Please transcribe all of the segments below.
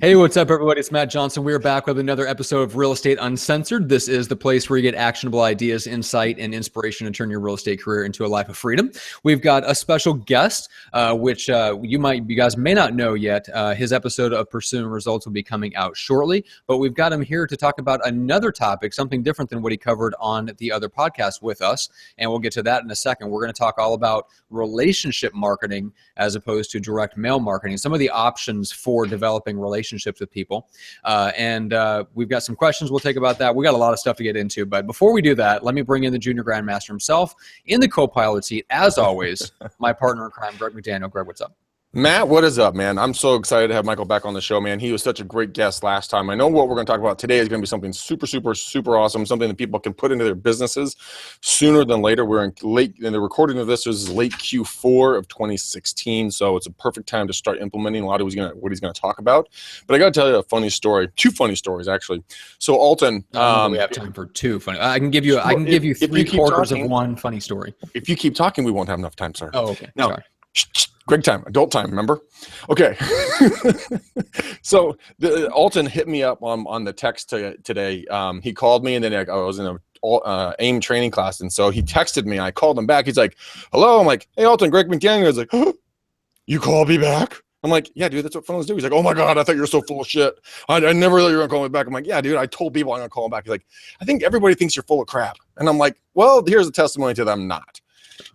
Hey, what's up, everybody? It's Matt Johnson. We're back with another episode of Real Estate Uncensored. This is the place where you get actionable ideas, insight, and inspiration to turn your real estate career into a life of freedom. We've got a special guest, which you guys may not know yet. His episode of Pursuing Results will be coming out shortly, but we've got him here to talk about another topic, something different than what he covered on the other podcast with us, and we'll get to that in a second. We're going to talk all about relationship marketing as opposed to direct mail marketing, some of the options for developing relationships with people. And we've got some questions we'll take about that. We got a lot of stuff to get into, but before we do that, let me bring in the junior grandmaster himself in the co-pilot seat, as always, my partner in crime, Greg McDaniel. Greg, what's up? Matt, what is up, man? I'm so excited to have Michael back on the show, man. He was such a great guest last time. I know what we're going to talk about today is going to be something super, super, super awesome, something that people can put into their businesses sooner than later. We're in the recording of this is late Q4 of 2016, so it's a perfect time to start implementing a lot of what he's going to talk about. But I got to tell you a funny story, two funny stories, actually. So Alton, we have time for two funny. I can give you three quarters of one funny story. If you keep talking, we won't have enough time, sir. Oh, okay. No. Sorry. Greg time, adult time, remember? Okay. So Alton hit me up on the text today. He called me, and then I was in a AIM training class, and so he texted me. I called him back. He's like, hello. I'm like, hey, Alton, Greg McDaniel. He's like, huh? You called me back? I'm like, yeah, dude, that's what phones do. He's like, oh my God, I thought you were so full of shit. I never thought you were going to call me back. I'm like, yeah, dude, I told people I'm going to call him back. He's like, I think everybody thinks you're full of crap. And I'm like, well, here's a testimony to them not.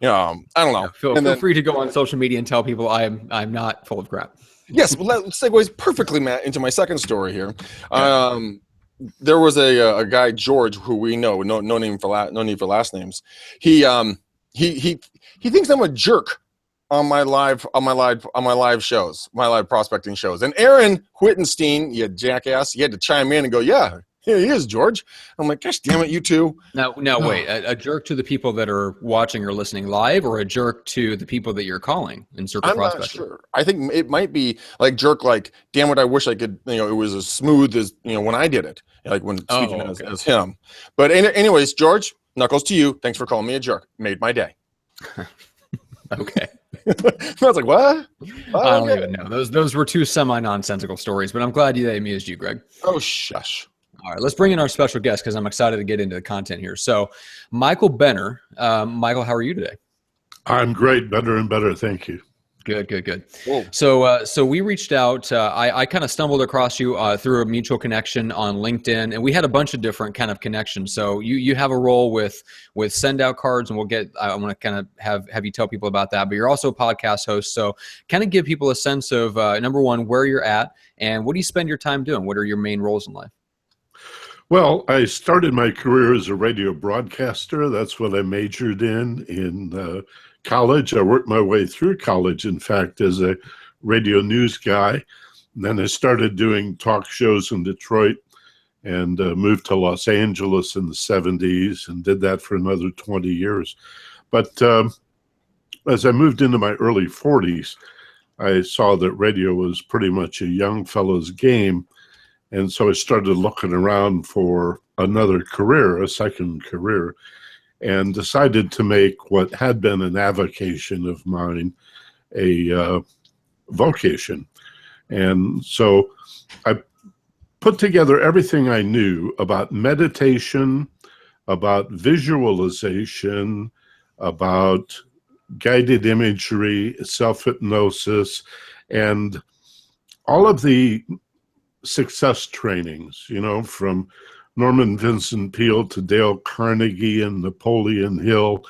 I don't know. Feel free to go on social media and tell people I'm not full of crap. Yes, well, that segues perfectly, Matt, into my second story here. There was a guy, George, who we know, no need for last names. He thinks I'm a jerk on my live shows, my live prospecting shows. And Aaron Whittenstein, you jackass, he had to chime in and go, yeah. Here he is, George. I'm like, gosh damn it, you two. Now wait, a jerk to the people that are watching or listening live, or a jerk to the people that you're calling in circle prospecting? I'm not sure. I think it might be like jerk, like, damn it, I wish I could, it was as smooth as, when I did it, like when speaking as him. But anyways, George, knuckles to you. Thanks for calling me a jerk. Made my day. Okay. I was like, what? I don't even know. Those were two semi-nonsensical stories, but I'm glad they amused you, Greg. Oh, shush. All right, let's bring in our special guest because I'm excited to get into the content here. So, Michael Benner. Michael, how are you today? I'm great, better and better. Thank you. Good. Whoa. So we reached out. I kind of stumbled across you through a mutual connection on LinkedIn, and we had a bunch of different kind of connections. So you have a role with send out cards, and I want to kind of have you tell people about that. But you're also a podcast host, so kind of give people a sense of number one, where you're at, and what do you spend your time doing? What are your main roles in life? Well, I started my career as a radio broadcaster. That's what I majored in college. I worked my way through college, in fact, as a radio news guy. And then I started doing talk shows in Detroit and moved to Los Angeles in the 70s and did that for another 20 years. But as I moved into my early 40s, I saw that radio was pretty much a young fellow's game. And so I started looking around for another career, a second career, and decided to make what had been an avocation of mine a vocation. And so I put together everything I knew about meditation, about visualization, about guided imagery, self-hypnosis, and all of the success trainings, from Norman Vincent Peale to Dale Carnegie and Napoleon Hill.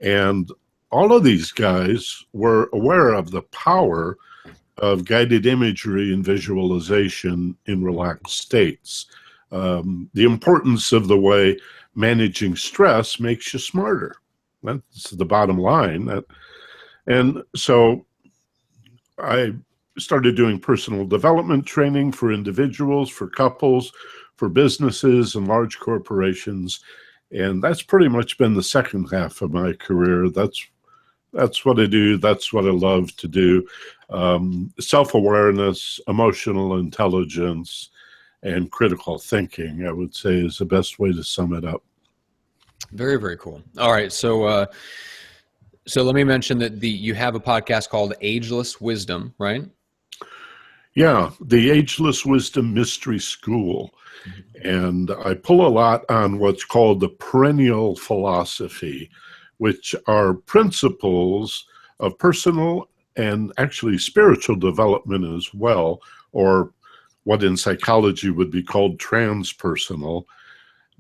And all of these guys were aware of the power of guided imagery and visualization in relaxed states. The importance of the way managing stress makes you smarter. That's the bottom line. And so I started doing personal development training for individuals, for couples, for businesses and large corporations. And that's pretty much been the second half of my career. That's what I do. That's what I love to do. Self-awareness, emotional intelligence, and critical thinking, I would say, is the best way to sum it up. Very, very cool. All right. So let me mention that you have a podcast called Ageless Wisdom, right? Yeah, the Ageless Wisdom Mystery School. And I pull a lot on what's called the perennial philosophy, which are principles of personal and actually spiritual development as well, or what in psychology would be called transpersonal,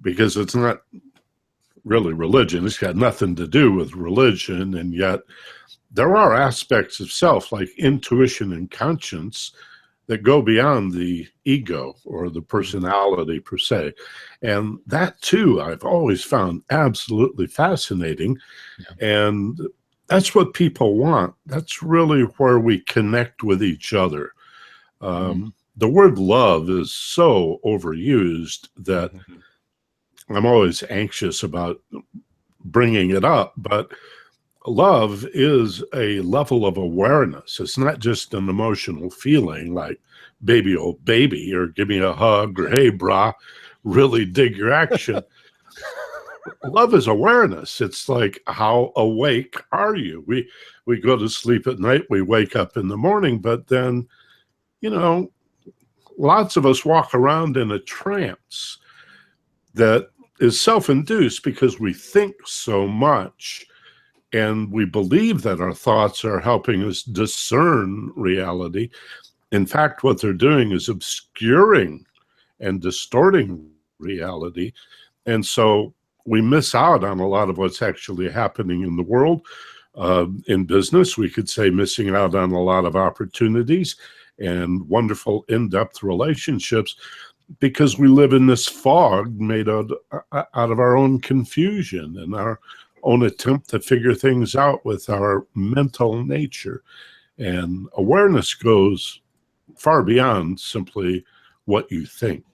because it's not really religion. It's got nothing to do with religion, and yet there are aspects of self like intuition and conscience that go beyond the ego or the personality per se. And that too, I've always found absolutely fascinating. Yeah. And that's what people want. That's really where we connect with each other. The word love is so overused that I'm always anxious about bringing it up, but love is a level of awareness. It's not just an emotional feeling like baby, oh baby, or give me a hug, or hey, brah, really dig your action. Love is awareness. It's like, how awake are you? We go to sleep at night, we wake up in the morning, but then, lots of us walk around in a trance that is self-induced because we think so much. And we believe that our thoughts are helping us discern reality. In fact, what they're doing is obscuring and distorting reality. And so we miss out on a lot of what's actually happening in the world. In business, we could say missing out on a lot of opportunities and wonderful in-depth relationships because we live in this fog made out of our own confusion and our own attempt to figure things out with our mental nature. And awareness goes far beyond simply what you think.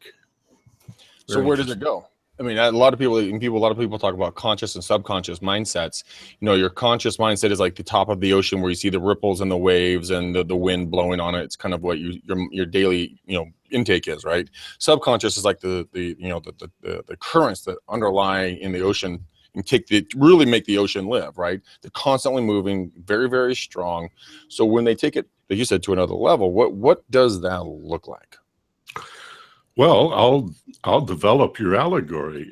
So where does it go? I mean, a lot of people talk about conscious and subconscious mindsets. Your conscious mindset is like the top of the ocean where you see the ripples and the waves and the wind blowing on it. It's kind of what your daily, intake is, right? Subconscious is like the currents that underlie in the ocean and really make the ocean live, right? They're constantly moving, very, very strong. So when they take it, like you said, to another level, what does that look like? Well, I'll develop your allegory.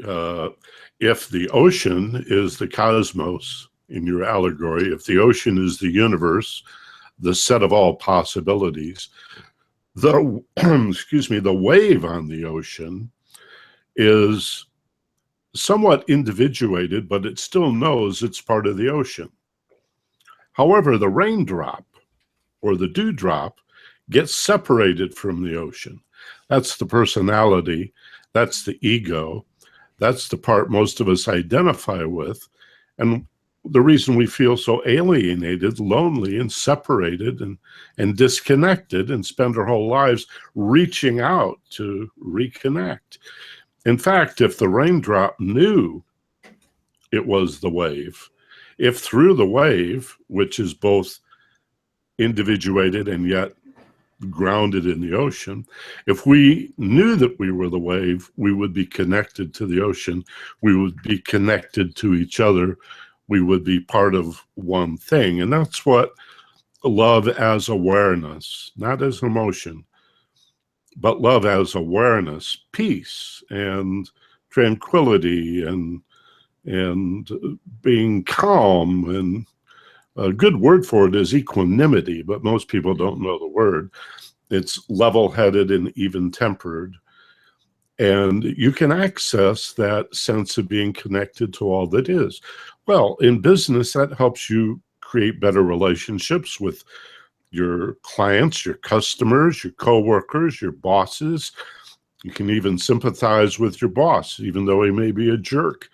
If the ocean is the cosmos in your allegory, if the ocean is the universe, the set of all possibilities, the wave on the ocean is somewhat individuated, but it still knows it's part of the ocean. However, the raindrop or the dewdrop gets separated from the ocean. That's the personality. That's the ego. That's the part most of us identify with. And the reason we feel so alienated, lonely, and separated and disconnected and spend our whole lives reaching out to reconnect. In fact, if the raindrop knew it was the wave, if through the wave, which is both individuated and yet grounded in the ocean, if we knew that we were the wave, we would be connected to the ocean. We would be connected to each other. We would be part of one thing. And that's what love as awareness, not as emotion, but love as awareness, peace and tranquility and being calm. And a good word for it is equanimity, but most people don't know the word. It's level-headed and even-tempered. And you can access that sense of being connected to all that is. Well, in business, that helps you create better relationships with your clients, your customers, your coworkers, your bosses. You can even sympathize with your boss, even though he may be a jerk.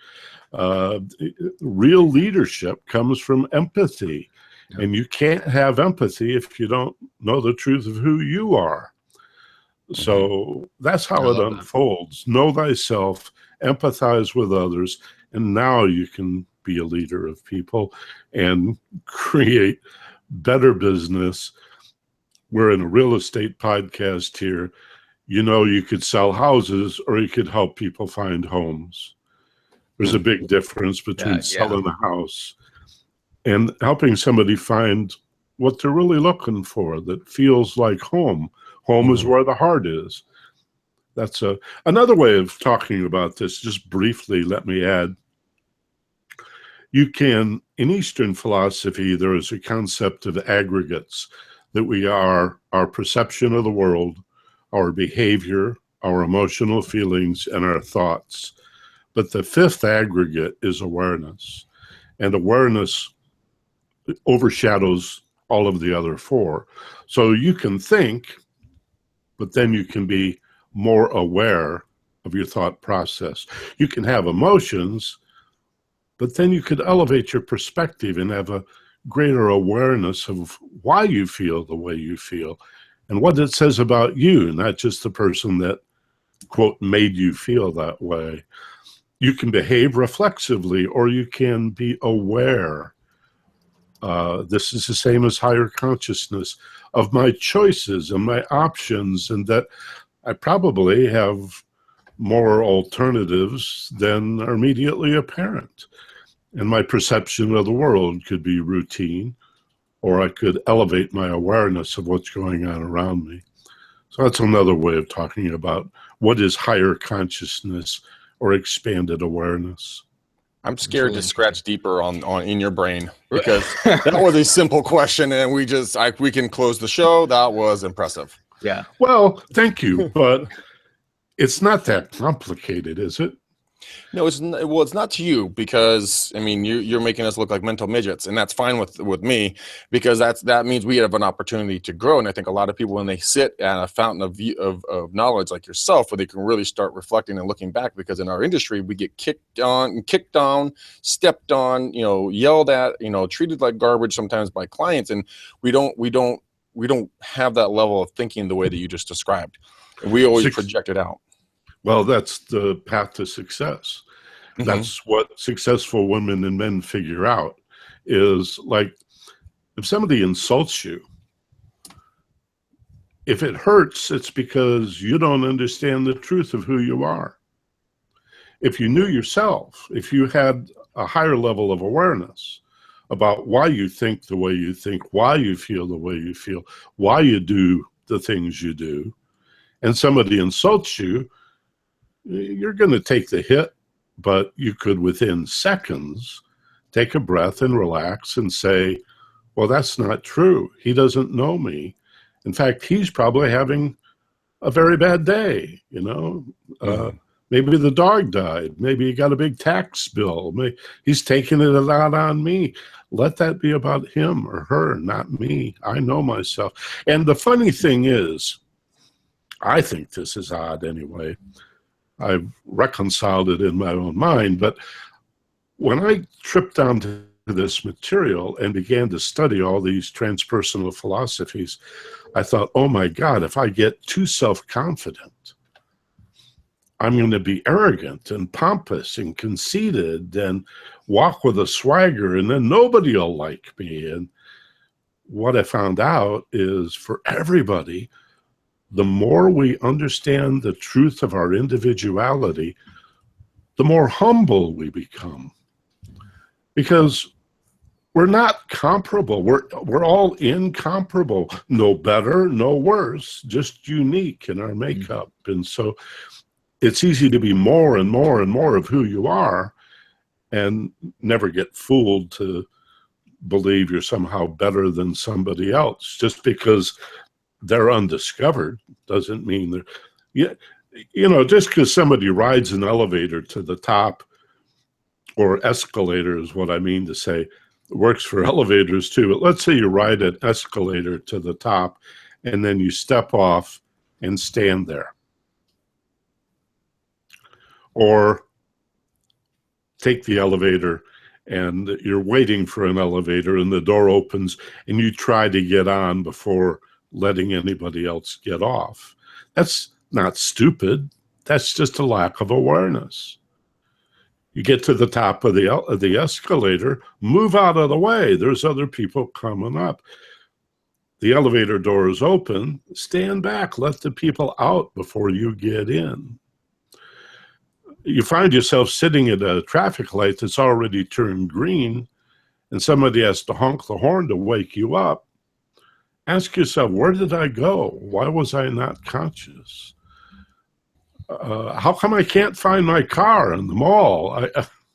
Real leadership comes from empathy. Yeah. And you can't have empathy if you don't know the truth of who you are. So that's how it unfolds. Know thyself, empathize with others, and now you can be a leader of people and create better business. We're in a real estate podcast here. You could sell houses or you could help people find homes. There's a big difference between selling a house and helping somebody find what they're really looking for that feels like home. Home is where the heart is. That's another way of talking about this. Just briefly, let me add, you can, in Eastern philosophy, there is a concept of aggregates, that we are our perception of the world, our behavior, our emotional feelings, and our thoughts. But the fifth aggregate is awareness. And awareness overshadows all of the other four. So you can think, but then you can be more aware of your thought process. You can have emotions, but then you could elevate your perspective and have a greater awareness of why you feel the way you feel and what it says about you, not just the person that, quote, made you feel that way. You can behave reflexively, or you can be aware. This is the same as higher consciousness of my choices and my options, and that I probably have more alternatives than are immediately apparent. And my perception of the world could be routine, or I could elevate my awareness of what's going on around me. So that's another way of talking about what is higher consciousness or expanded awareness. I'm scared to scratch deeper on in your brain, because that was a simple question, and we can close the show. That was impressive. Yeah. Well, thank you, but it's not that complicated, is it? No, it's not to you, because I mean you're making us look like mental midgets, and that's fine with me, because that means we have an opportunity to grow. And I think a lot of people, when they sit at a fountain of knowledge like yourself, where they can really start reflecting and looking back, because in our industry we get kicked down, stepped on, yelled at, treated like garbage sometimes by clients, and we don't have that level of thinking the way that you just described, and we always project it out. Well, that's the path to success. Mm-hmm. That's what successful women and men figure out, is like, if somebody insults you, if it hurts, it's because you don't understand the truth of who you are. If you knew yourself, if you had a higher level of awareness about why you think the way you think, why you feel the way you feel, why you do the things you do, and somebody insults you, you're going to take the hit, but you could, within seconds, take a breath and relax and say, well, that's not true. He doesn't know me. In fact, he's probably having a very bad day, Maybe the dog died. Maybe he got a big tax bill. Maybe he's taking it out on me. Let that be about him or her, not me. I know myself. And the funny thing is, I think this is odd anyway. I've reconciled it in my own mind, but when I tripped onto this material and began to study all these transpersonal philosophies, I thought, oh my God, if I get too self-confident, I'm going to be arrogant and pompous and conceited and walk with a swagger, and then nobody will like me. And what I found out is, for everybody, the more we understand the truth of our individuality, the more humble we become. Because we're not comparable. We're all incomparable. No better, no worse, just unique in our makeup. And so it's easy to be more and more and more of who you are and never get fooled to believe you're somehow better than somebody else. Just because they're undiscovered doesn't mean they're, just because somebody rides an elevator to the top, or escalator is what I mean to say. It works for elevators too. But let's say you ride an escalator to the top and then you step off and stand there. Or take the elevator and you're waiting for an elevator and the door opens and you try to get on before letting anybody else get off. That's not stupid. That's just a lack of awareness. You get to the top of the escalator, move out of the way. There's other people coming up. The elevator door is open. Stand back. Let the people out before you get in. You find yourself sitting at a traffic light that's already turned green, and somebody has to honk the horn to wake you up. ask yourself, where did I go? Why was I not conscious? How come I can't find my car in the mall?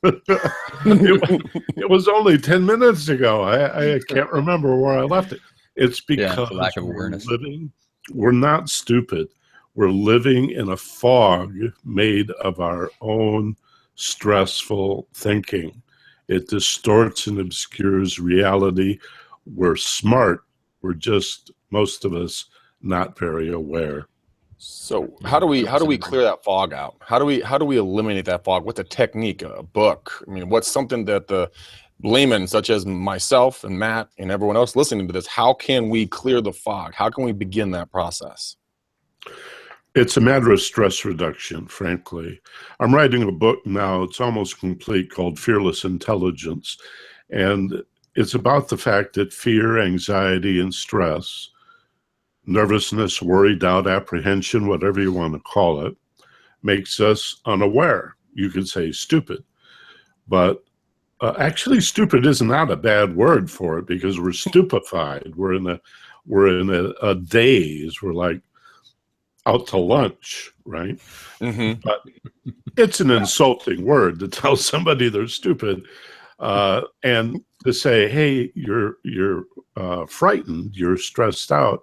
It was only 10 minutes ago. I can't remember where I left it. It's because lack of awareness. We're not stupid. We're living in a fog made of our own stressful thinking. It distorts and obscures reality. We're smart. We're just, most of us, not very aware. So how do we clear that fog out? How do we eliminate that fog? What's a technique, a book? I mean, what's something that the layman, such as myself and Matt and everyone else listening to this, how can we clear the fog? How can we begin that process? It's a matter of stress reduction, frankly. I'm writing a book now, it's almost complete, called Fearless Intelligence. And it's about the fact that fear, anxiety, and stress, nervousness, worry, doubt, apprehension, whatever you want to call it, makes us unaware. You could say stupid. But actually, stupid is not a bad word for it, because we're stupefied. We're in a daze. We're like out to lunch, right? Mm-hmm. But it's an insulting word to tell somebody they're stupid, and to say, "Hey, you're frightened, you're stressed out,"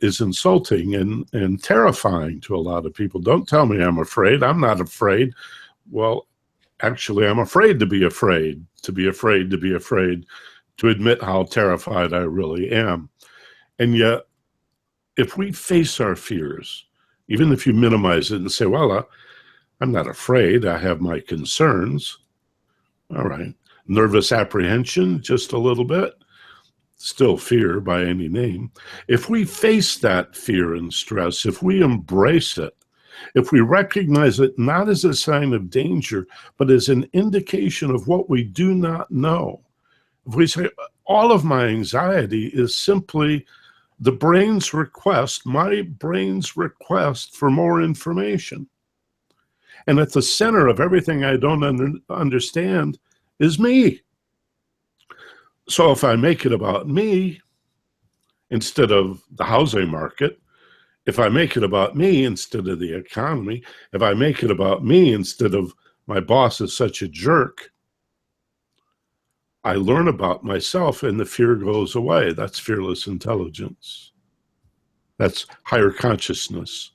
is insulting and terrifying to a lot of people. Don't tell me I'm afraid. I'm not afraid. Well, actually, I'm afraid to be afraid, to be afraid, to be afraid, to admit how terrified I really am. And yet, if we face our fears, even if you minimize it and say, well, I'm not afraid, I have my concerns. All right. Nervous apprehension, just a little bit. Still fear by any name. If we face that fear and stress, if we embrace it, if we recognize it not as a sign of danger, but as an indication of what we do not know, if we say, all of my anxiety is simply the brain's request, my brain's request for more information. And at the center of everything I don't understand is me. So if I make it about me instead of the housing market, if I make it about me instead of the economy, if I make it about me instead of my boss is such a jerk, I learn about myself and the fear goes away. That's fearless intelligence. That's higher consciousness.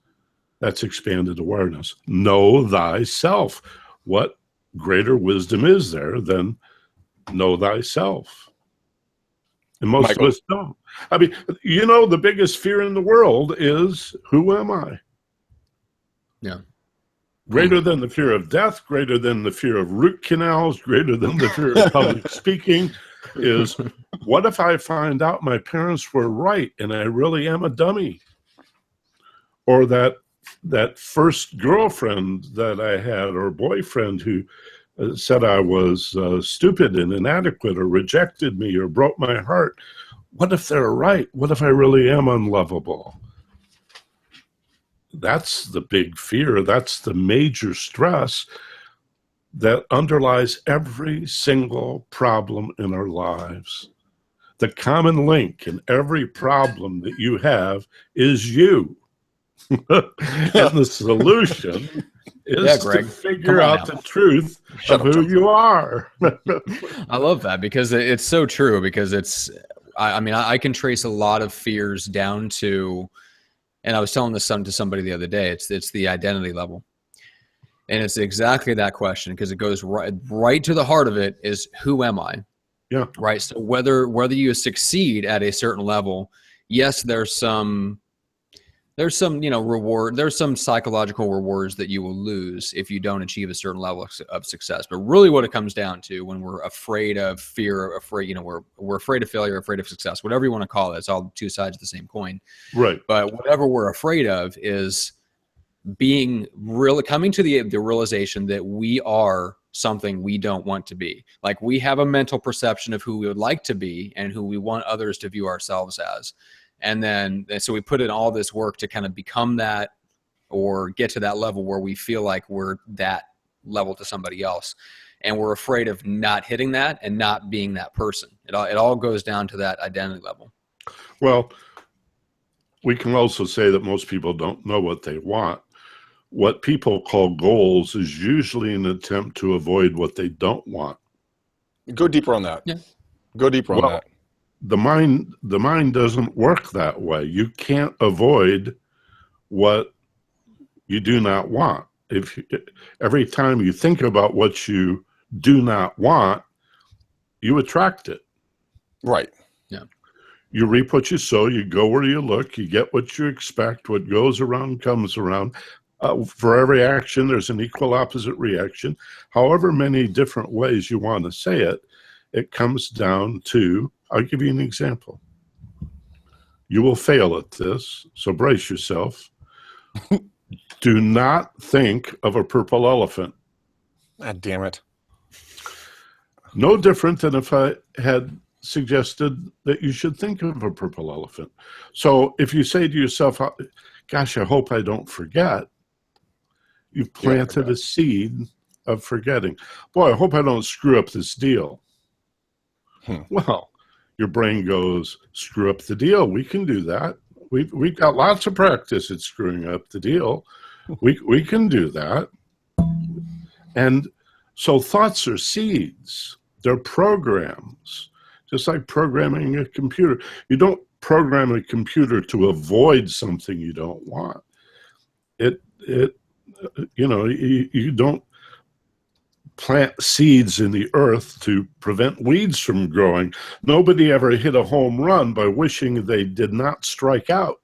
That's expanded awareness. Know thyself. What greater wisdom is there than know thyself? And most of us don't. I mean, the biggest fear in the world is, who am I? Yeah. Greater than the fear of death, greater than the fear of root canals, greater than the fear of public speaking is, what if I find out my parents were right and I really am a dummy? Or that first girlfriend that I had or boyfriend who said I was stupid and inadequate or rejected me or broke my heart. What if they're right? What if I really am unlovable? That's the big fear. That's the major stress that underlies every single problem in our lives. The common link in every problem that you have is you. And the solution is to figure out the truth of who you are. I love that, because it's so true, because I can trace a lot of fears down to, and I was telling this to somebody the other day, it's the identity level. And it's exactly that question, because it goes right to the heart of it is, who am I? Yeah. Right. So whether you succeed at a certain level, yes, there's some reward. There's some psychological rewards that you will lose if you don't achieve a certain level of success. But really what it comes down to, when we're afraid of fear, we're afraid of failure, afraid of success, whatever you want to call it, it's all two sides of the same coin. Right. But whatever we're afraid of is coming to the realization that we are something we don't want to be. Like, we have a mental perception of who we would like to be and who we want others to view ourselves as. And so we put in all this work to kind of become that, or get to that level where we feel like we're that level to somebody else. And we're afraid of not hitting that and not being that person. It all goes down to that identity level. Well, we can also say that most people don't know what they want. What people call goals is usually an attempt to avoid what they don't want. Go deeper on that. Yeah. Go deeper on that. The mind doesn't work that way. You can't avoid what you do not want. Every time you think about what you do not want, you attract it. Right. Yeah. You reap what you sow, you go where you look, you get what you expect, what goes around comes around. For every action, there's an equal opposite reaction. However many different ways you want to say it, it comes down to, I'll give you an example. You will fail at this, so brace yourself. Do not think of a purple elephant. God damn it. No different than if I had suggested that you should think of a purple elephant. So if you say to yourself, gosh, I hope I don't forget, you've planted a seed of forgetting. Boy, I hope I don't screw up this deal. Well, your brain goes, screw up the deal. We can do that. We've got lots of practice at screwing up the deal. We can do that. And so thoughts are seeds. They're programs, just like programming a computer. You don't program a computer to avoid something you don't want. You don't plant seeds in the earth to prevent weeds from growing. Nobody ever hit a home run by wishing they did not strike out.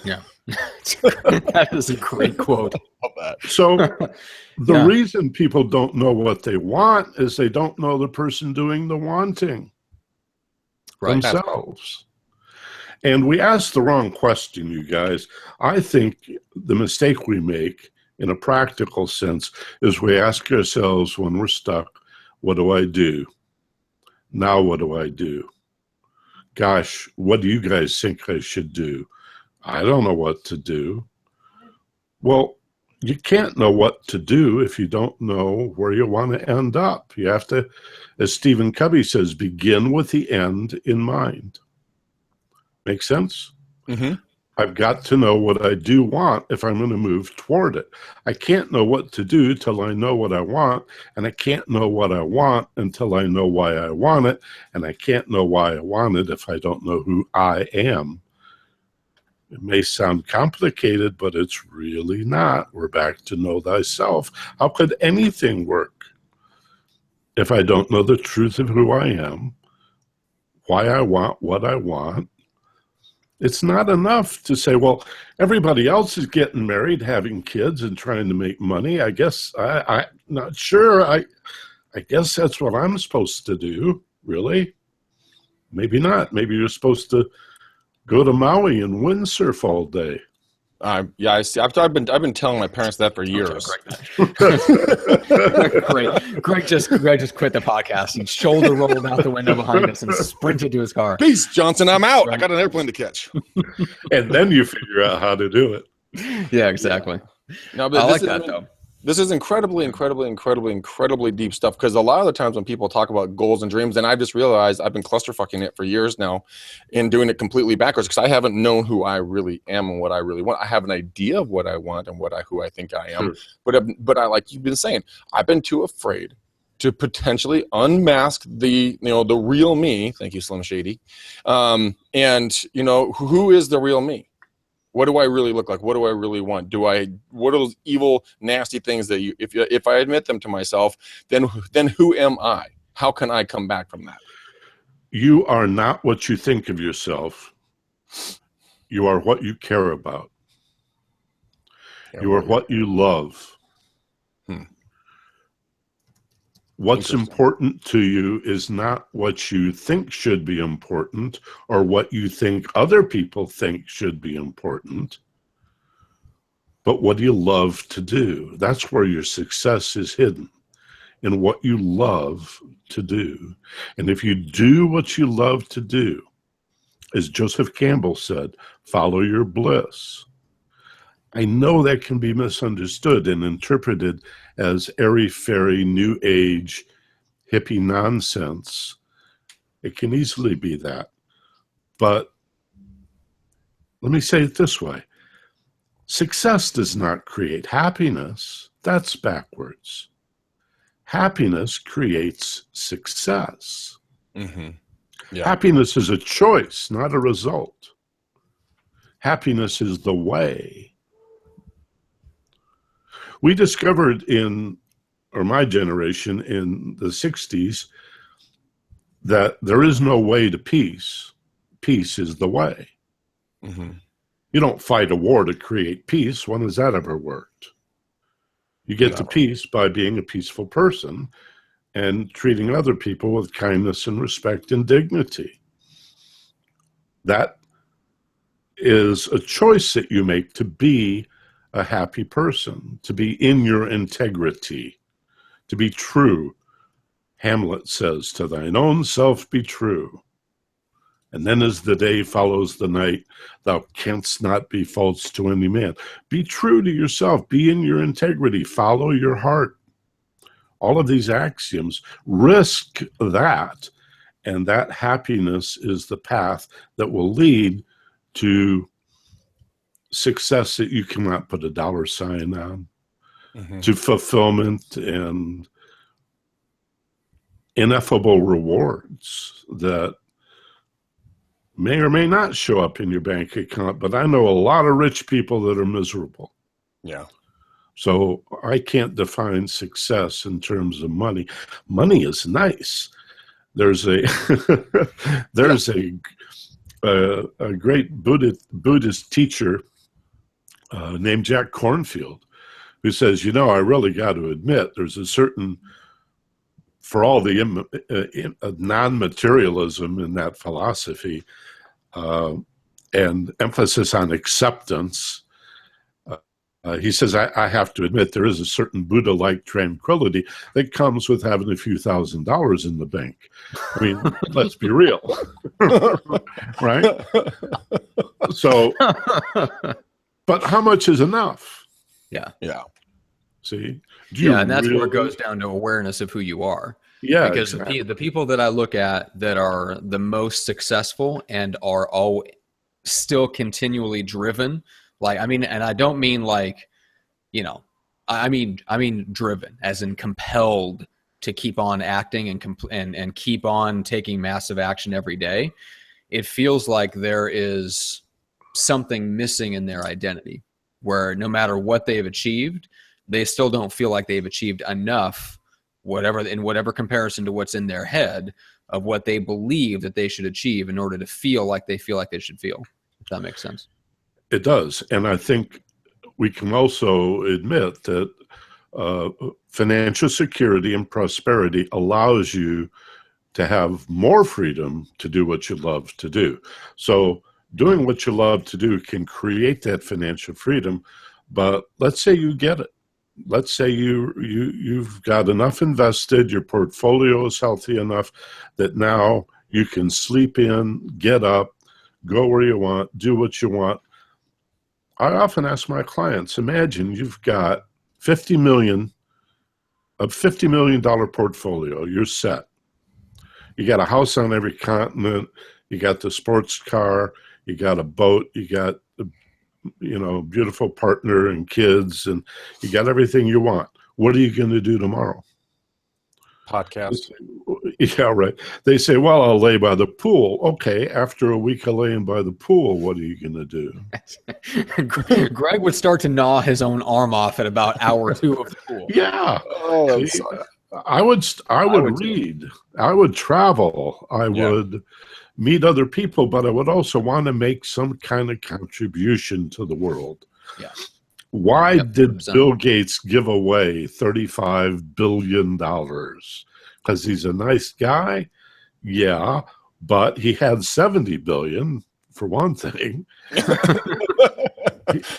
Yeah. That is a great quote. Love that. So the reason people don't know what they want is they don't know the person doing the wanting themselves. And we ask the wrong question, you guys. I think the mistake we make in a practical sense is we ask ourselves when we're stuck, what do I do? Now what do I do? Gosh, what do you guys think I should do? I don't know what to do. Well, you can't know what to do if you don't know where you want to end up. You have to, as Stephen Covey says, begin with the end in mind. Make sense? Mm-hmm. I've got to know what I do want if I'm going to move toward it. I can't know what to do till I know what I want, and I can't know what I want until I know why I want it, and I can't know why I want it if I don't know who I am. It may sound complicated, but it's really not. We're back to know thyself. How could anything work if I don't know the truth of who I am, why I want what I want? It's not enough to say, well, everybody else is getting married, having kids, and trying to make money. I guess I'm not sure. I guess that's what I'm supposed to do. Really? Maybe not. Maybe you're supposed to go to Maui and windsurf all day. Yeah, I see. I've been telling my parents that for years. Greg just quit the podcast. He shoulder rolled out the window behind us and sprinted to his car. Peace, Johnson. I'm out. I got an airplane to catch. And then you figure out how to do it. Yeah, exactly. No, but I like that though. This is incredibly deep stuff, because a lot of the times when people talk about goals and dreams, and I've just realized I've been clusterfucking it for years now and doing it completely backwards, because I haven't known who I really am and what I really want. I have an idea of what I want and who I think I am. Sure. But I, like you've been saying, I've been too afraid to potentially unmask the real me. Thank you, Slim Shady. And who is the real me? What do I really look like? What do I really want? What are those evil, nasty things that if I admit them to myself, then who am I? How can I come back from that? You are not what you think of yourself. You are what you care about. You are what you love. What's important to you is not what you think should be important or what you think other people think should be important, but what do you love to do? That's where your success is hidden, in what you love to do. And if you do what you love to do, as Joseph Campbell said, follow your bliss. I know that can be misunderstood and interpreted as airy-fairy, new age, hippie nonsense. It can easily be that. But let me say it this way. Success does not create happiness. That's backwards. Happiness creates success. Mm-hmm. Yeah. Happiness is a choice, not a result. Happiness is the way. We discovered my generation in the 60s, that there is no way to peace. Peace is the way. Mm-hmm. You don't fight a war to create peace. When has that ever worked? You get to peace by being a peaceful person and treating other people with kindness and respect and dignity. That is a choice that you make to be a happy person, to be in your integrity, to be true. Hamlet says, to thine own self be true. And then as the day follows the night, thou canst not be false to any man. Be true to yourself. Be in your integrity. Follow your heart. All of these axioms, risk that, and that happiness is the path that will lead to success that you cannot put a dollar sign on, to fulfillment and ineffable rewards that may or may not show up in your bank account. But I know a lot of rich people that are miserable. Yeah. So I can't define success in terms of money. Money is nice. There's a a great Buddhist teacher named Jack Kornfield, who says, I really got to admit, there's a certain, for all the non-materialism in that philosophy and emphasis on acceptance, he says, I have to admit there is a certain Buddha-like tranquility that comes with having a few $1,000s in the bank. I mean, let's be real. Right? So, but how much is enough? Yeah. Yeah. See? And that's where it goes down to awareness of who you are. Yeah. Because exactly. the people that I look at that are the most successful and are all still continually driven, and I don't mean I mean driven, as in compelled to keep on acting and keep on taking massive action every day. It feels like there is something missing in their identity, where no matter what they've achieved, they still don't feel like they've achieved enough, in whatever comparison to what's in their head of what they believe that they should achieve in order to feel like they should feel, if that makes sense. It does. And I think we can also admit that financial security and prosperity allows you to have more freedom to do what you love to do. So doing what you love to do can create that financial freedom. But let's say you get it. Let's say you've got enough invested, your portfolio is healthy enough that now you can sleep in, get up, go where you want, do what you want. I often ask my clients, imagine you've got $50 million portfolio. You're set. You got a house on every continent. You got the sports car. You got a boat. You got beautiful partner and kids, and you got everything you want. What are you going to do tomorrow? Podcast. Yeah, right. They say, well, I'll lay by the pool. Okay, after a week of laying by the pool, what are you going to do? Greg would start to gnaw his own arm off at about hour 2 of the pool. Yeah. Oh, I would read. I would travel. I would meet other people, but I would also want to make some kind of contribution to the world. Yeah. Why did Bill Gates give away $35 billion? Because he's a nice guy? Yeah, but he had $70 billion, for one thing.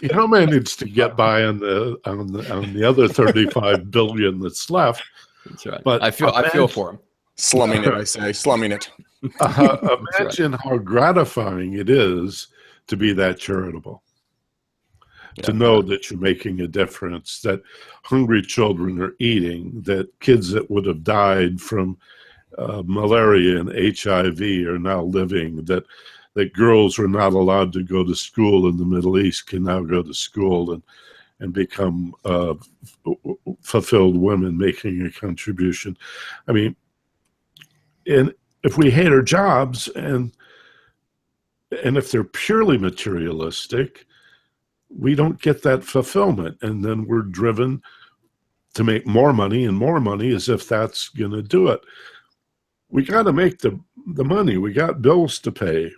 He managed to get by on the other $35 billion that's left. That's right. But I feel for him. Slumming it, I say. Slumming it. Imagine how gratifying it is to be that charitable. To know that you're making a difference, that hungry children are eating, that kids that would have died from malaria and HIV are now living, that that girls were not allowed to go to school in the Middle East can now go to school and become fulfilled women making a contribution. I mean, and if we hate our jobs and if they're purely materialistic, we don't get that fulfillment. And then we're driven to make more money and more money as if that's going to do it. We got to make the money. We got bills to pay.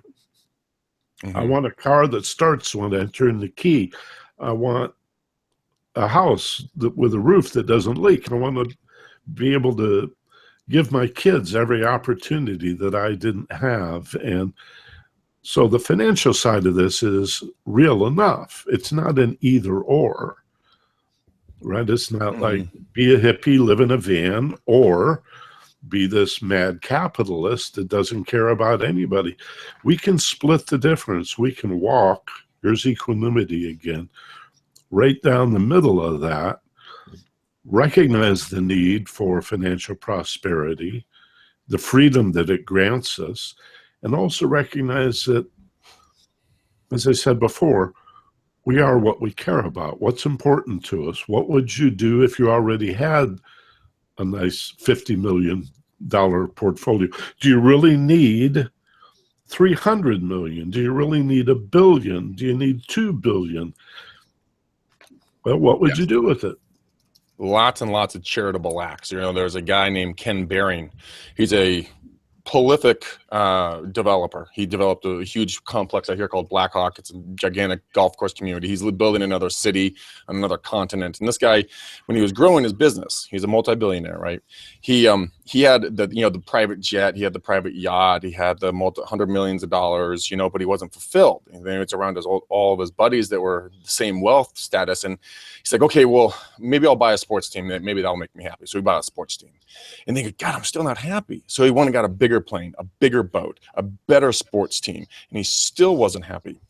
Mm-hmm. I want a car that starts when I turn the key. I want a house with a roof that doesn't leak. I want to be able to give my kids every opportunity that I didn't have. And so the financial side of this is real enough. It's not an either or, right? It's not like be a hippie, live in a van, or be this mad capitalist that doesn't care about anybody. We can split the difference. We can walk, here's equanimity again, right down the middle of that, recognize the need for financial prosperity, the freedom that it grants us, and also recognize that, as I said before, we are what we care about. What's important to us? What would you do if you already had a nice $50 million portfolio? Do you really need 300 million? Do you really need $1 billion? Do you need 2 billion? Well, what would you do with it? Lots and lots of charitable acts. There's a guy named Ken Behring. He's a prolific developer. He developed a huge complex out here called Blackhawk. It's a gigantic golf course community. He's building another city on another continent. And this guy, when he was growing his business, he's a multi-billionaire, right? He had the private jet, he had the private yacht, he had the $100 million, but he wasn't fulfilled. And then it's around all of his buddies that were the same wealth status. And he's like, okay, well, maybe I'll buy a sports team. Maybe that'll make me happy. So he bought a sports team. And they go, God, I'm still not happy. So he went and got a bigger plane, a bigger boat, a better sports team, and he still wasn't happy.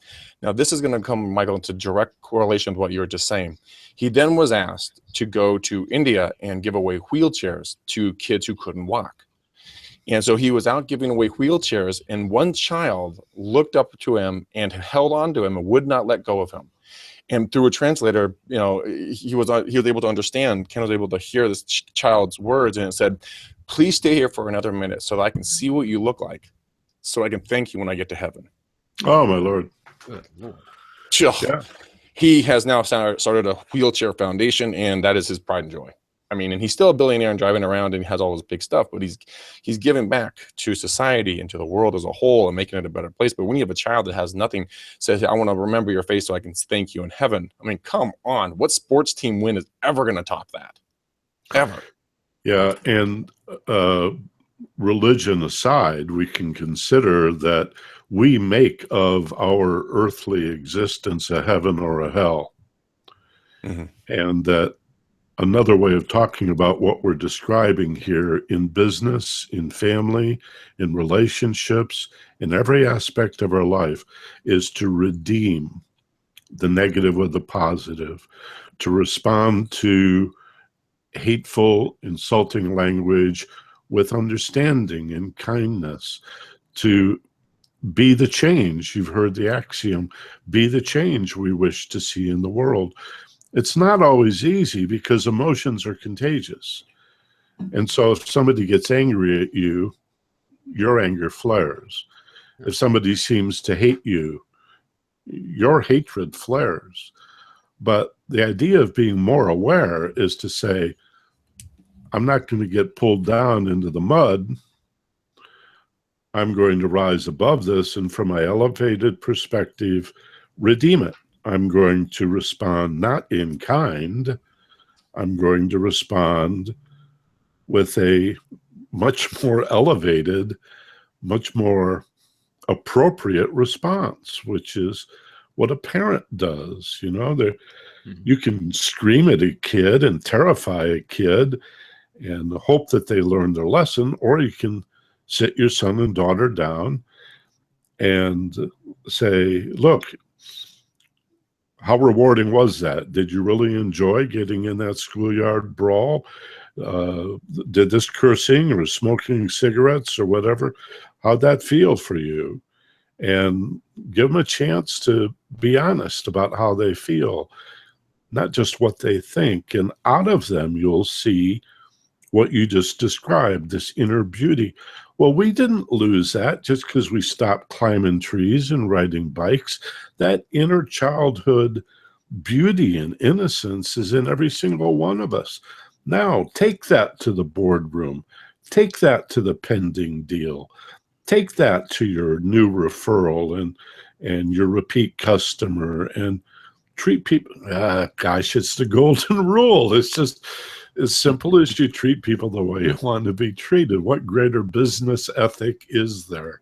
Now, this is going to come, Michael, into direct correlation with what you were just saying. He then was asked to go to India and give away wheelchairs to kids who couldn't walk. And so he was out giving away wheelchairs, and one child looked up to him and held on to him and would not let go of him. And through a translator, he was able to understand. Ken was able to hear this child's words, and it said, "Please stay here for another minute so that I can see what you look like, so I can thank you when I get to heaven." Oh, my Lord. Yeah. He has now started a wheelchair foundation, and that is his pride and joy. I mean, and he's still a billionaire and driving around, and he has all this big stuff, but he's giving back to society and to the world as a whole and making it a better place. But when you have a child that has nothing, says, I want to remember your face so I can thank you in heaven. I mean, come on. What sports team win is ever going to top that? Ever. Yeah, and religion aside, we can consider that we make of our earthly existence a heaven or a hell. Mm-hmm. And that another way of talking about what we're describing here in business, in family, in relationships, in every aspect of our life is to redeem the negative with the positive, to respond to hateful, insulting language with understanding and kindness, to be the change. You've heard the axiom, be the change we wish to see in the world. It's not always easy because emotions are contagious. And so if somebody gets angry at you, your anger flares. If somebody seems to hate you, your hatred flares. But the idea of being more aware is to say, I'm not going to get pulled down into the mud. I'm going to rise above this, and from my elevated perspective, redeem it. I'm going to respond not in kind. I'm going to respond with a much more elevated, much more appropriate response, which is what a parent does. You can scream at a kid and terrify a kid and hope that they learn their lesson, or you can sit your son and daughter down and say, look, how rewarding was that? Did you really enjoy getting in that schoolyard brawl? Did this cursing or smoking cigarettes or whatever, how'd that feel for you? and give them a chance to be honest about how they feel, not just what they think. And out of them, you'll see what you just described, this inner beauty. Well, we didn't lose that just because we stopped climbing trees and riding bikes. That inner childhood beauty and innocence is in every single one of us. Now, take that to the boardroom. Take that to the pending deal. Take that to your new referral and your repeat customer, and treat people. Gosh, it's the golden rule. It's just as simple as you treat people the way you want to be treated. What greater business ethic is there?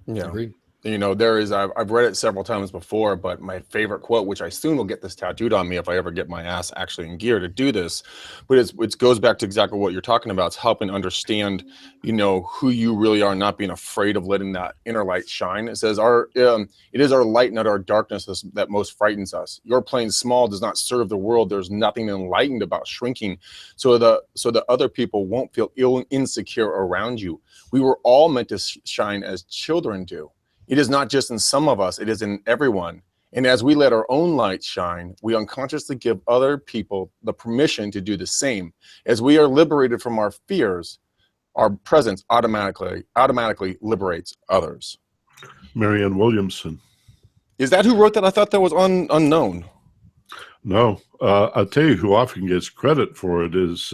Yeah. Agreed. You know, I've read it several times before, but my favorite quote, which I soon will get this tattooed on me if I ever get my ass actually in gear to do this, but it goes back to exactly what you're talking about. It's helping understand, you know, who you really are, not being afraid of letting that inner light shine. It says it is our light, not our darkness, that most frightens us. Your playing small does not serve the world. There's nothing enlightened about shrinking, so that other people won't feel insecure around you. We were all meant to shine as children do. It is not just in some of us, it is in everyone. And as we let our own light shine, we unconsciously give other people the permission to do the same. As we are liberated from our fears, our presence automatically liberates others. Marianne Williamson. Is that who wrote that? I thought that was unknown. No, I'll tell you who often gets credit for it is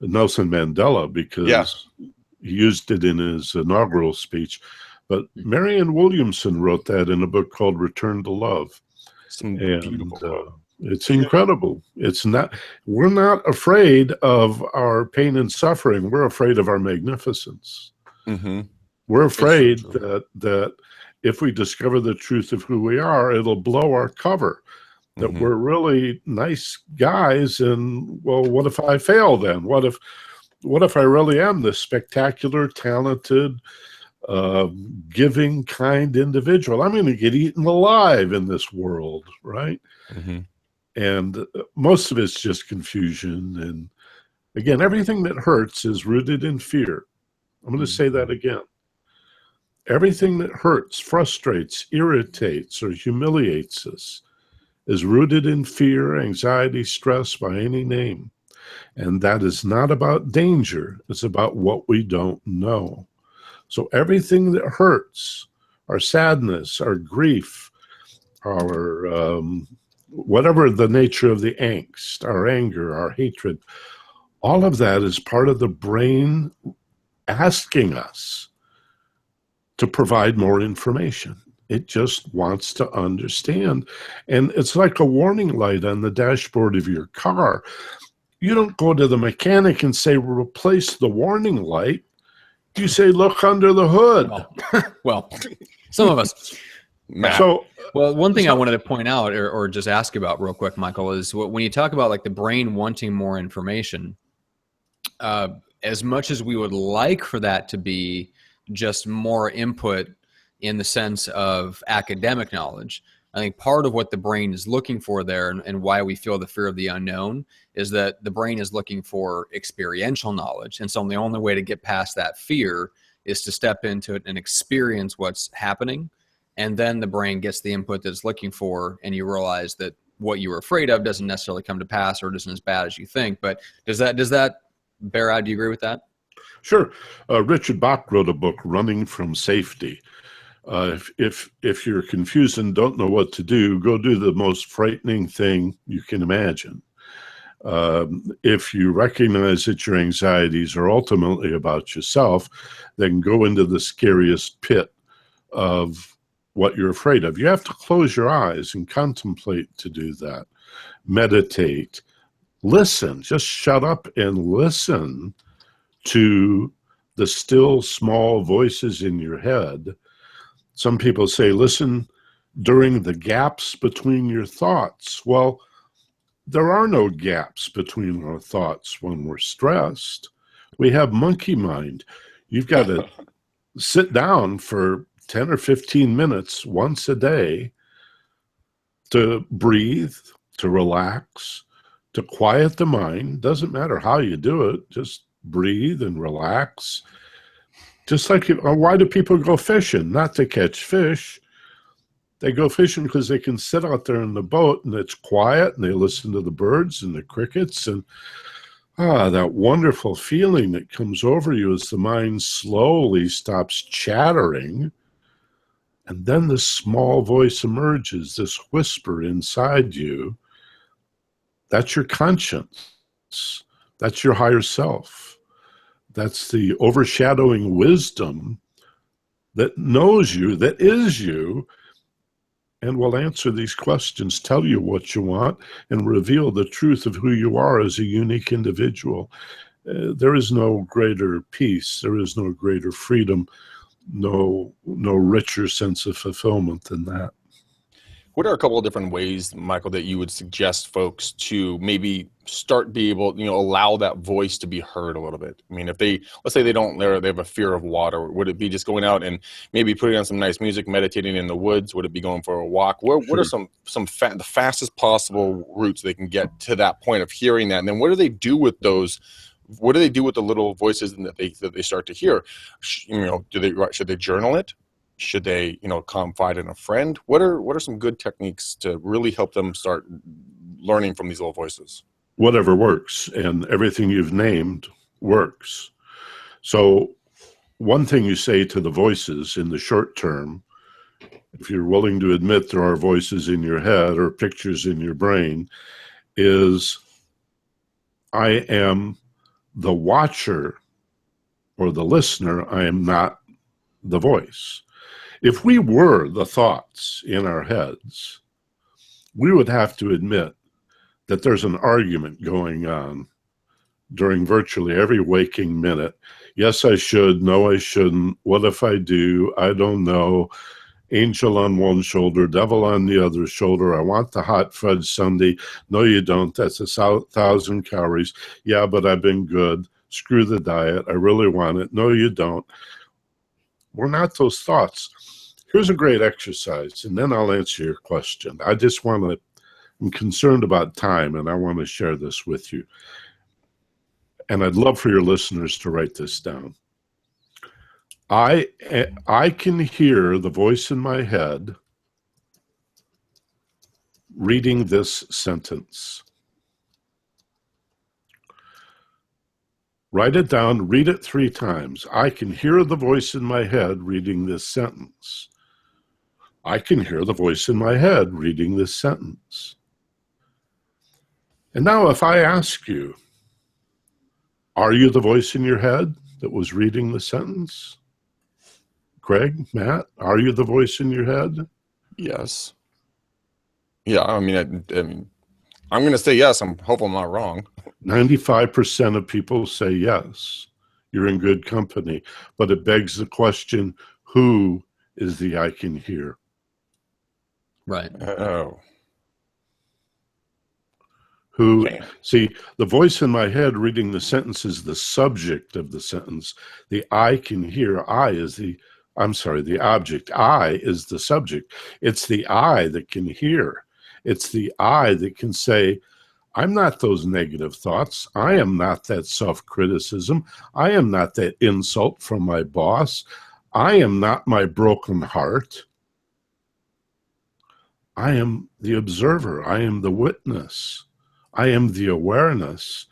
Nelson Mandela, because he used it in his inaugural speech. But Marianne Williamson wrote that in a book called Return to Love. It's incredible. We're not afraid of our pain and suffering. We're afraid of our magnificence. Mm-hmm. We're afraid that if we discover the truth of who we are, it'll blow our cover. That we're really nice guys, and well, what if I fail then? What if I really am this spectacular, talented, giving, kind individual? I'm going to get eaten alive in this world, right? Mm-hmm. And most of it's just confusion. And again, everything that hurts is rooted in fear. I'm going to say that again. Everything that hurts, frustrates, irritates, or humiliates us is rooted in fear, anxiety, stress, by any name. And that is not about danger. It's about what we don't know. So everything that hurts, our sadness, our grief, our whatever the nature of the angst, our anger, our hatred, all of that is part of the brain asking us to provide more information. It just wants to understand. And it's like a warning light on the dashboard of your car. You don't go to the mechanic and say, replace the warning light. You say, look under the hood. Well, some of us. So, well, one thing I wanted to point out or just ask about real quick, Michael, is when you talk about like the brain wanting more information, as much as we would like for that to be just more input in the sense of academic knowledge, I think part of what the brain is looking for there and why we feel the fear of the unknown is that the brain is looking for experiential knowledge. And so the only way to get past that fear is to step into it and experience what's happening. And then the brain gets the input that it's looking for, and you realize that what you were afraid of doesn't necessarily come to pass or isn't as bad as you think. But does that bear out? Do you agree with that? Sure. Richard Bach wrote a book, Running from Safety. If you're confused and don't know what to do, go do the most frightening thing you can imagine. If you recognize that your anxieties are ultimately about yourself, then go into the scariest pit of what you're afraid of. You have to close your eyes and contemplate to do that. Meditate. Listen. Just shut up and listen to the still small voices in your head. Some people say, listen during the gaps between your thoughts. Well, there are no gaps between our thoughts when we're stressed. We have monkey mind. You've got to sit down for 10 or 15 minutes once a day to breathe, to relax, to quiet the mind. Doesn't matter how you do it. Just breathe and relax. Just like, why do people go fishing? Not to catch fish. They go fishing because they can sit out there in the boat and it's quiet and they listen to the birds and the crickets and that wonderful feeling that comes over you as the mind slowly stops chattering. And then this small voice emerges, this whisper inside you. That's your conscience. That's your higher self. That's the overshadowing wisdom that knows you, that is you, and will answer these questions, tell you what you want, and reveal the truth of who you are as a unique individual. There is no greater peace. There is no greater freedom, no richer sense of fulfillment than that. What are a couple of different ways, Michael, that you would suggest folks to maybe start be able, allow that voice to be heard a little bit? I mean, if let's say they have a fear of water, would it be just going out and maybe putting on some nice music, meditating in the woods? Would it be going for a walk? What are the fastest possible routes they can get to that point of hearing that? And then what do they do with those? What do they do with the little voices that they start to hear? Should they journal it? Should they, confide in a friend? What are some good techniques to really help them start learning from these little voices? Whatever works, and everything you've named works. So one thing you say to the voices in the short term, if you're willing to admit there are voices in your head or pictures in your brain, is I am the watcher or the listener. I am not the voice. If we were the thoughts in our heads, we would have to admit that there's an argument going on during virtually every waking minute. Yes, I should. No, I shouldn't. What if I do? I don't know. Angel on one shoulder, devil on the other shoulder. I want the hot fudge sundae. No, you don't. That's 1,000 calories. Yeah, but I've been good. Screw the diet. I really want it. No, you don't. We're not those thoughts. Here's a great exercise, and then I'll answer your question. I'm concerned about time, and I want to share this with you. And I'd love for your listeners to write this down. I can hear the voice in my head reading this sentence. Write it down, read it 3 times. I can hear the voice in my head reading this sentence. I can hear the voice in my head reading this sentence. And now if I ask you, are you the voice in your head that was reading the sentence? Craig, Matt, are you the voice in your head? Yes. Yeah, I mean, I'm going to say yes. I'm hoping I'm not wrong. 95% of people say yes. You're in good company. But it begs the question, who is the I can hear? Right. Oh. Who? Okay. See, the voice in my head reading the sentence is the subject of the sentence. The I can hear, the object. I is the subject. It's the I that can hear. It's the I that can say, I'm not those negative thoughts. I am not that self-criticism. I am not that insult from my boss. I am not my broken heart. I am the observer. I am the witness. I am the awareness.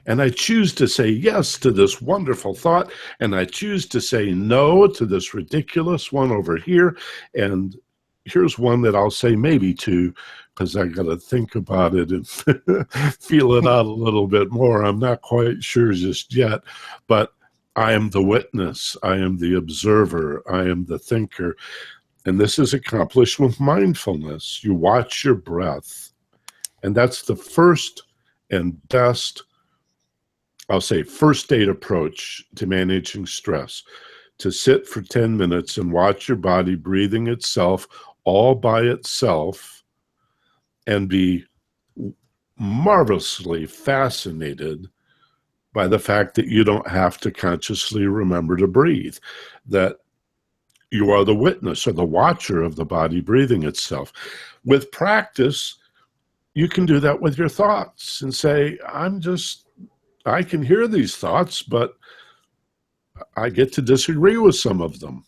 And I choose to say yes to this wonderful thought, and I choose to say no to this ridiculous one over here. And here's one that I'll say maybe to, because I got to think about it and feel it out a little bit more. I'm not quite sure just yet, but I am the witness. I am the observer. I am the thinker. And this is accomplished with mindfulness. You watch your breath. And that's the first and best, I'll say, first aid approach to managing stress. To sit for 10 minutes and watch your body breathing itself all by itself and be marvelously fascinated by the fact that you don't have to consciously remember to breathe, that you are the witness or the watcher of the body breathing itself. With practice, you can do that with your thoughts and say, I can hear these thoughts, but I get to disagree with some of them.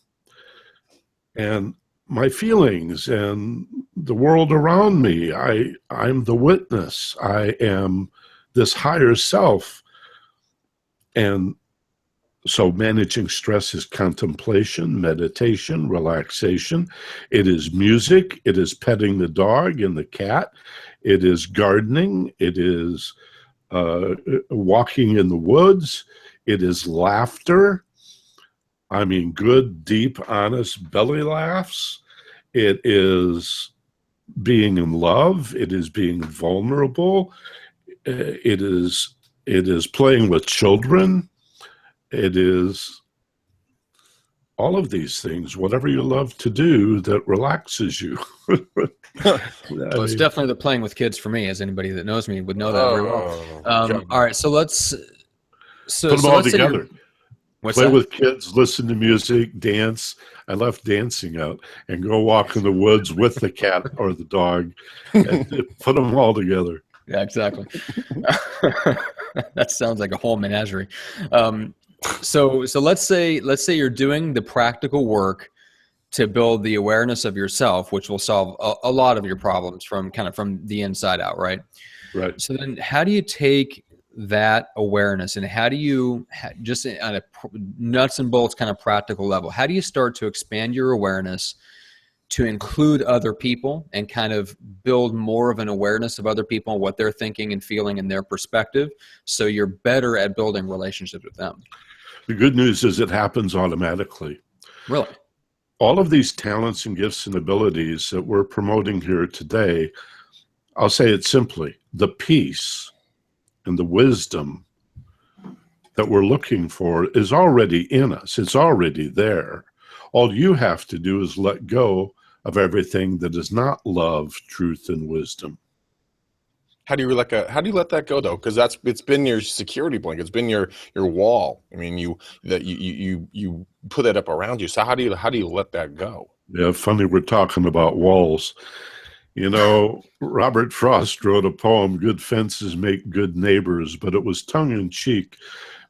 And my feelings and the world around me, I'm the witness. I am this higher self. And so managing stress is contemplation, meditation, relaxation. It is music. It is petting the dog and the cat. It is gardening. It is walking in the woods. It is laughter. I mean, good, deep, honest belly laughs. It is being in love. It is being vulnerable. It is playing with children. It is all of these things, whatever you love to do that relaxes you. Well, it's definitely the playing with kids for me, as anybody that knows me would know that very well. All right, so let's put them all together. Play that? with kids, listen to music, dance. I left dancing out and go walk in the woods with the cat or the dog and put them all together. Yeah, exactly. That sounds like a whole menagerie. So let's say you're doing the practical work to build the awareness of yourself, which will solve a lot of your problems from the inside out, right? Right. So then how do you take that awareness and how do you, just on a nuts and bolts kind of practical level, how do you start to expand your awareness to include other people and kind of build more of an awareness of other people and what they're thinking and feeling and their perspective, so you're better at building relationships with them? The good news is it happens automatically. Really? All of these talents and gifts and abilities that we're promoting here today, I'll say it simply, the peace and the wisdom that we're looking for is already in us. It's already there. All you have to do is let go of everything that is not love, truth, and wisdom. How do you let that go though? Because it's been your security blanket. It's been your wall. I mean, you put that up around you. So how do you let that go? Yeah, funny we're talking about walls. You know, Robert Frost wrote a poem, "Good fences make good neighbors," but it was tongue in cheek,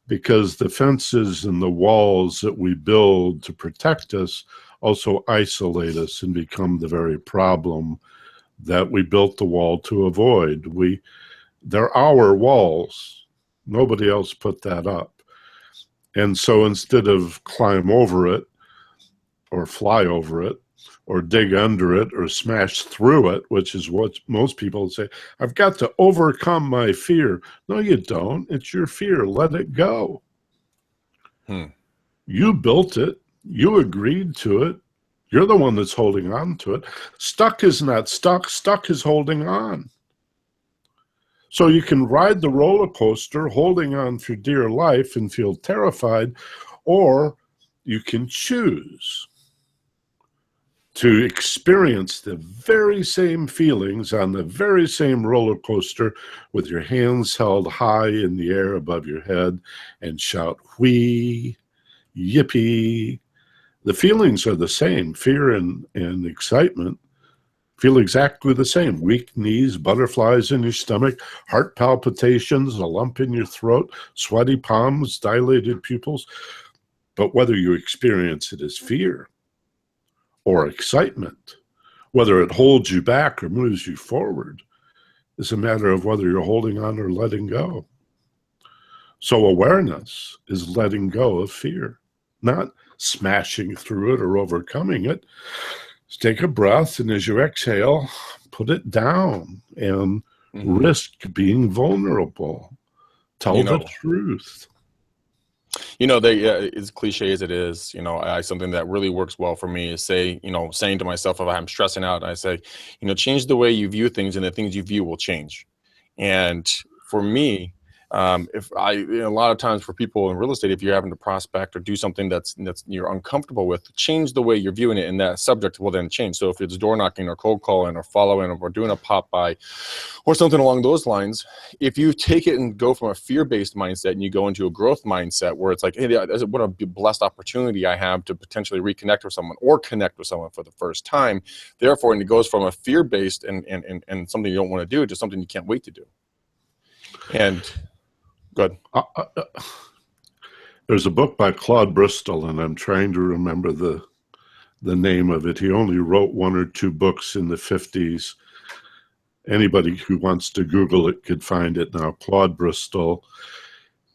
because the fences and the walls that we build to protect us also isolate us and become the very problem that we built the wall to avoid. They're our walls. Nobody else put that up. And so instead of climb over it or fly over it or dig under it or smash through it, which is what most people say, I've got to overcome my fear. No, you don't. It's your fear. Let it go. You built it. You agreed to it. You're the one that's holding on to it. Stuck is not stuck. Stuck is holding on. So you can ride the roller coaster holding on for dear life and feel terrified, or you can choose to experience the very same feelings on the very same roller coaster with your hands held high in the air above your head and shout, "Whee, yippee." The feelings are the same. Fear and excitement feel exactly the same. Weak knees, butterflies in your stomach, heart palpitations, a lump in your throat, sweaty palms, dilated pupils. But whether you experience it as fear or excitement, whether it holds you back or moves you forward, is a matter of whether you're holding on or letting go. So awareness is letting go of fear, not smashing through it or overcoming it. Just take a breath, and as you exhale, put it down and risk being vulnerable. Tell the truth. As cliche as it is, something that really works well for me is saying to myself, if I'm stressing out, I say, change the way you view things, and the things you view will change. And for me, a lot of times for people in real estate, if you're having to prospect or do something that's you're uncomfortable with, change the way you're viewing it, and that subject will then change. So if it's door knocking or cold calling or following or doing a pop by or something along those lines, if you take it and go from a fear-based mindset and you go into a growth mindset where it's like, hey, what a blessed opportunity I have to potentially reconnect with someone or connect with someone for the first time. Therefore, and it goes from a fear-based and something you don't want to do to something you can't wait to do. And good. There's a book by Claude Bristol, and I'm trying to remember the name of it. He only wrote 1 or 2 books in the 50s. Anybody who wants to Google it could find it now. Claude Bristol.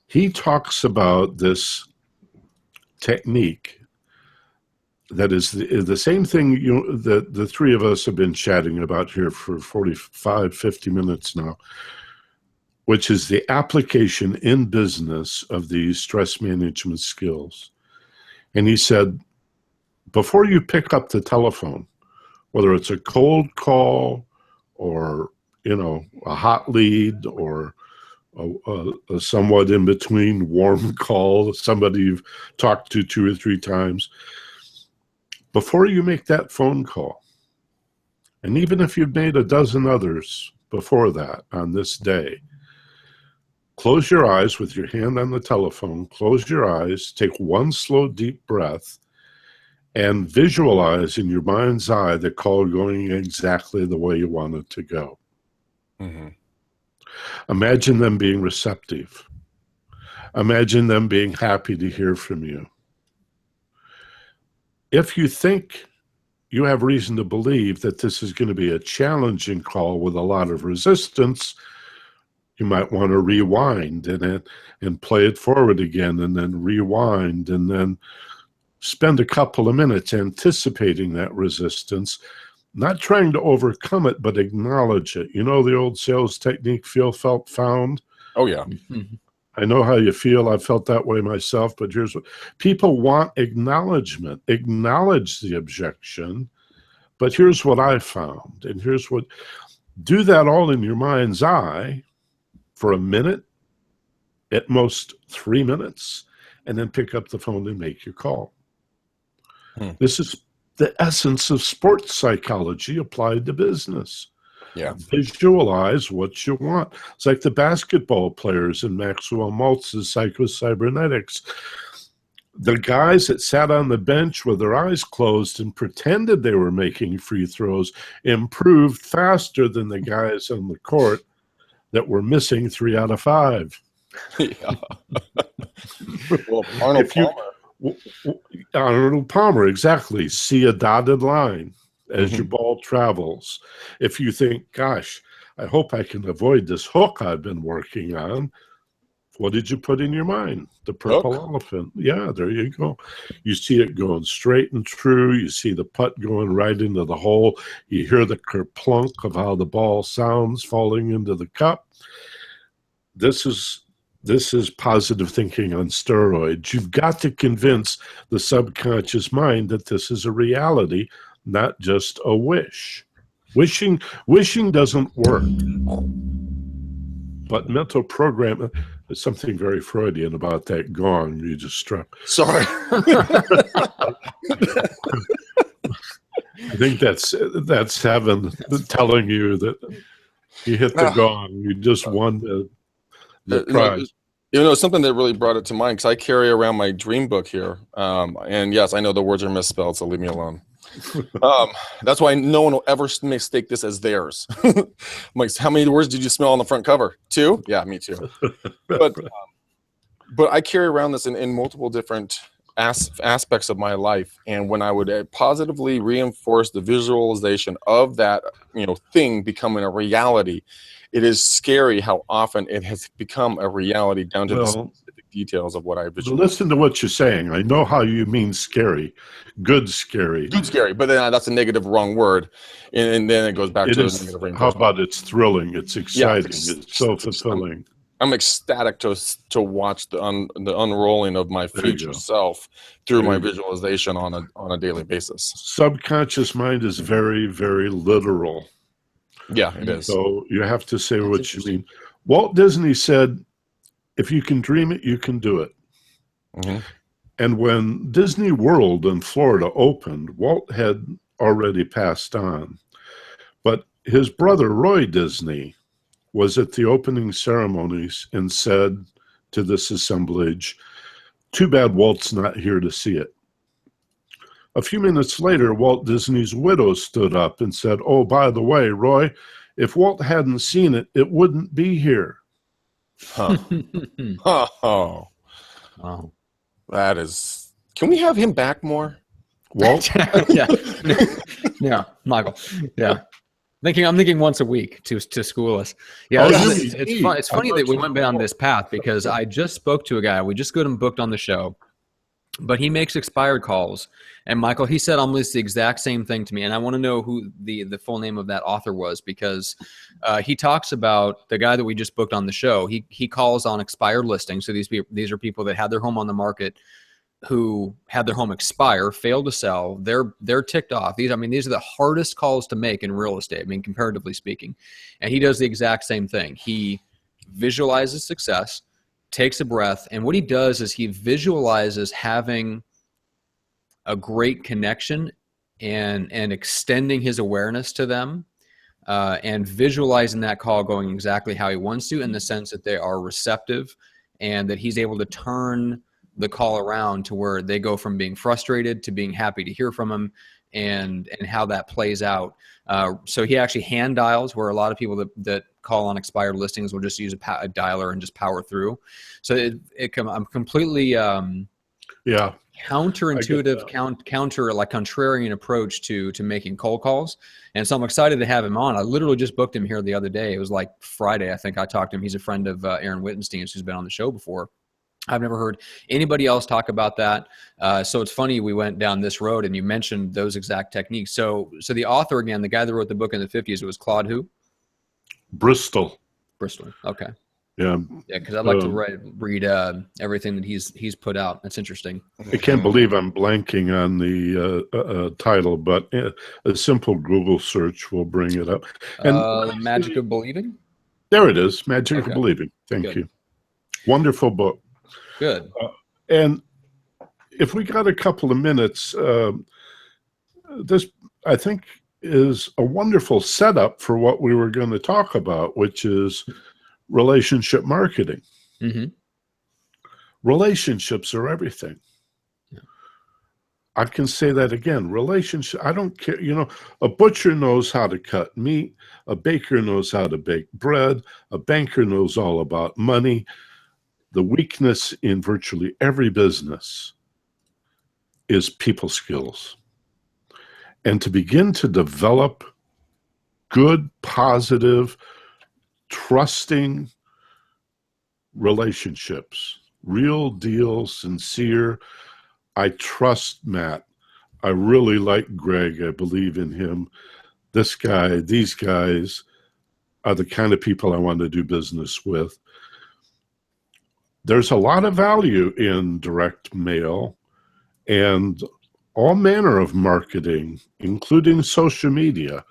He talks about this technique that is the same thing that the three of us have been chatting about here for 45, 50 minutes now, which is the application in business of these stress management skills. And he said, before you pick up the telephone, whether it's a cold call or, a hot lead or a somewhat in between warm call, somebody you've talked to 2 or 3 times, before you make that phone call, and even if you've made a dozen others before that on this day, close your eyes with your hand on the telephone, close your eyes, take 1 slow, deep breath, and visualize in your mind's eye the call going exactly the way you want it to go. Mm-hmm. Imagine them being receptive. Imagine them being happy to hear from you. If you think you have reason to believe that this is going to be a challenging call with a lot of resistance, you might want to rewind and play it forward again, and then rewind, and then spend a couple of minutes anticipating that resistance, not trying to overcome it, but acknowledge it. You know the old sales technique, feel, felt, found? Oh, yeah. I know how you feel. I felt that way myself, but here's what people want: acknowledgement. Acknowledge the objection, but here's what I found, and here's what. Do that all in your mind's eye for a minute, at most 3 minutes, and then pick up the phone and make your call. This is the essence of sports psychology applied to business. Yeah. Visualize what you want. It's like the basketball players in Maxwell Maltz's Psycho-Cybernetics. The guys that sat on the bench with their eyes closed and pretended they were making free throws improved faster than the guys on the court that were missing 3 out of 5. Yeah. Well, Arnold Palmer, exactly. See a dotted line as your ball travels. If you think, gosh, I hope I can avoid this hook I've been working on, what did you put in your mind? The purple elephant. Yeah, there you go. You see it going straight and true. You see the putt going right into the hole. You hear the kerplunk of how the ball sounds falling into the cup. This is positive thinking on steroids. You've got to convince the subconscious mind that this is a reality, not just a wish. Wishing doesn't work. But mental program, there's something very Freudian about that gong you just struck. Sorry. I think that's heaven telling you that you hit the gong. You just won the prize. Something that really brought it to mind, because I carry around my dream book here. And yes, I know the words are misspelled, so leave me alone. That's why no one will ever mistake this as theirs. I'm like, how many words did you smell on the front cover? 2? Yeah, me too. But I carry around this in multiple different aspects of my life. And when I would positively reinforce the visualization of that, thing becoming a reality, it is scary how often it has become a reality down to the specific details of what I visualize. Listen to what you're saying. I know how you mean scary. Good scary. Good scary, but then that's a negative wrong word. And then it goes back to negative reinforcement. How about it's thrilling, it's exciting, it's so fulfilling. I'm ecstatic to watch the unrolling of my future self through my visualization on a daily basis. Subconscious mind is very, very literal. Yeah, it is. So you have to say what you mean. Walt Disney said, if you can dream it, you can do it. Mm-hmm. And when Disney World in Florida opened, Walt had already passed on. But his brother, Roy Disney, was at the opening ceremonies and said to this assemblage, too bad Walt's not here to see it. A few minutes later, Walt Disney's widow stood up and said, oh, by the way, Roy, if Walt hadn't seen it, it wouldn't be here. Huh. Oh. Wow. That is. Can we have him back more? Walt? Yeah, Michael. Yeah. I'm thinking once a week to school us. Yeah, Oh, it's fun. It's funny that we went down this path because I just spoke to a guy. We just got him booked on the show, but he makes expired calls. And Michael, he said almost the exact same thing to me. And I want to know who the full name of that author was, because he talks about the guy that we just booked on the show. He calls on expired listings. So these are people that had their home on the market, who had their home expire, failed to sell. They're ticked off. These are the hardest calls to make in real estate, comparatively speaking. And he does the exact same thing. He visualizes success, takes a breath, and what he does is he visualizes having a great connection and extending his awareness to them, and visualizing that call going exactly how he wants to, in the sense that they are receptive and that he's able to turn the call around to where they go from being frustrated to being happy to hear from him, and how that plays out. So he actually hand dials, where a lot of people that call on expired listings will just use a dialer and just power through. So I'm completely counterintuitive, contrarian approach to making cold calls. And so I'm excited to have him on. I literally just booked him here the other day. It was like Friday, I think I talked to him. He's a friend of Aaron Wittenstein's, who's been on the show before. I've never heard anybody else talk about that. So it's funny we went down this road and you mentioned those exact techniques. So the author, again, the guy that wrote the book in the 50s, it was Claude who? Bristol. Okay. Yeah. Yeah, because I'd like to read everything that he's put out. That's interesting. I can't believe I'm blanking on the title, but a simple Google search will bring it up. And Magic of Believing? There it is. Magic of Believing. Thank you. Wonderful book. Good. And if we got a couple of minutes, this, I think, is a wonderful setup for what we were going to talk about, which is relationship marketing. Mm-hmm. Relationships are everything. Yeah. I can say that again. Relationship. I don't care. A butcher knows how to cut meat. A baker knows how to bake bread. A banker knows all about money. The weakness in virtually every business is people skills. And to begin to develop good, positive, trusting relationships, real deal, sincere. I trust Matt. I really like Greg. I believe in him. This guy, these guys are the kind of people I want to do business with. There's a lot of value in direct mail and all manner of marketing, including social media,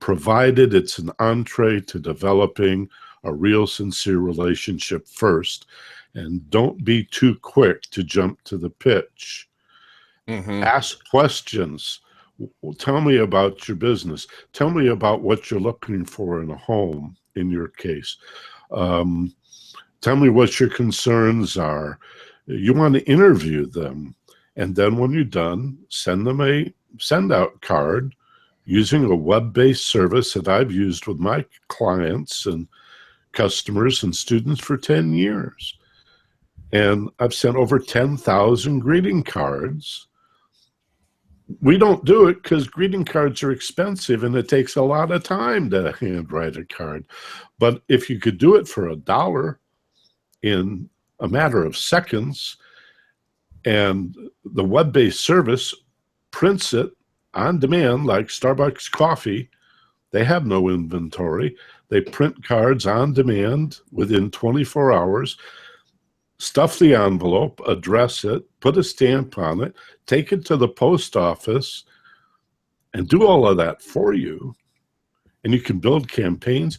provided it's an entree to developing a real, sincere relationship first. And don't be too quick to jump to the pitch. Mm-hmm. Ask questions. Tell me about your business. Tell me about what you're looking for in a home, in your case. Tell me what your concerns are. You want to interview them. And then when you're done, send them a send-out card using a web-based service that I've used with my clients and customers and students for 10 years. And I've sent over 10,000 greeting cards. We don't do it because greeting cards are expensive and it takes a lot of time to handwrite a card. But if you could do it for $1 in a matter of seconds, and the web-based service prints it on demand like Starbucks coffee, they have no inventory. They print cards on demand within 24 hours, stuff the envelope, address it, put a stamp on it, take it to the post office, and do all of that for you. And you can build campaigns.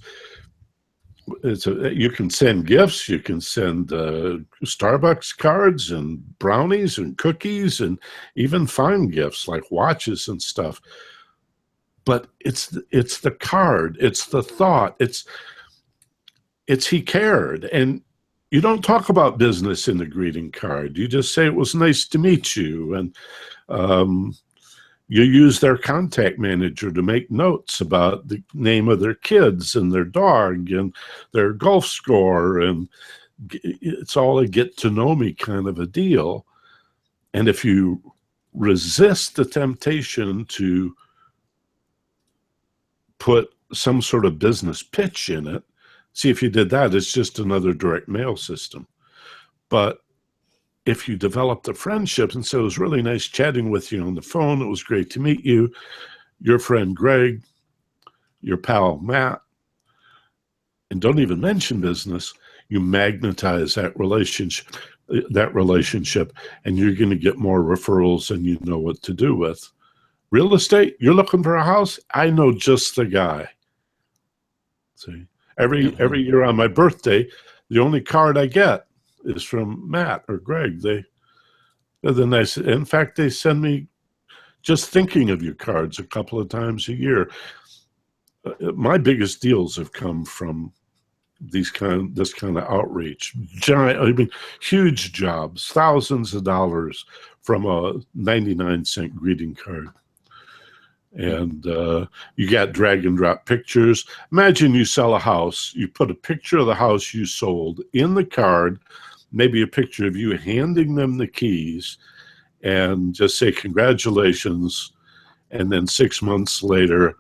You can send gifts, you can send Starbucks cards and brownies and cookies and even fine gifts like watches and stuff. But it's the card, it's the thought, it's he cared. And you don't talk about business in the greeting card. You just say it was nice to meet you. And you use their contact manager to make notes about the name of their kids and their dog and their golf score. And it's all a get to know me kind of a deal. And if you resist the temptation to put some sort of business pitch in it, see, if you did that, it's just another direct mail system. But if you develop the friendships, and so it was really nice chatting with you on the phone, it was great to meet you, your friend Greg, your pal Matt, and don't even mention business, you magnetize that relationship, and you're going to get more referrals than you know what to do with. Real estate, you're looking for a house? I know just the guy. See, every year on my birthday, the only card I get is from Matt or Greg. They're the nice. In fact, they send me just thinking of you cards a couple of times a year. My biggest deals have come from this kind of outreach. Huge jobs, thousands of dollars from a 99-cent greeting card. And you got drag and drop pictures. Imagine you sell a house, you put a picture of the house you sold in the card, maybe a picture of you handing them the keys, and just say congratulations. And then 6 months later,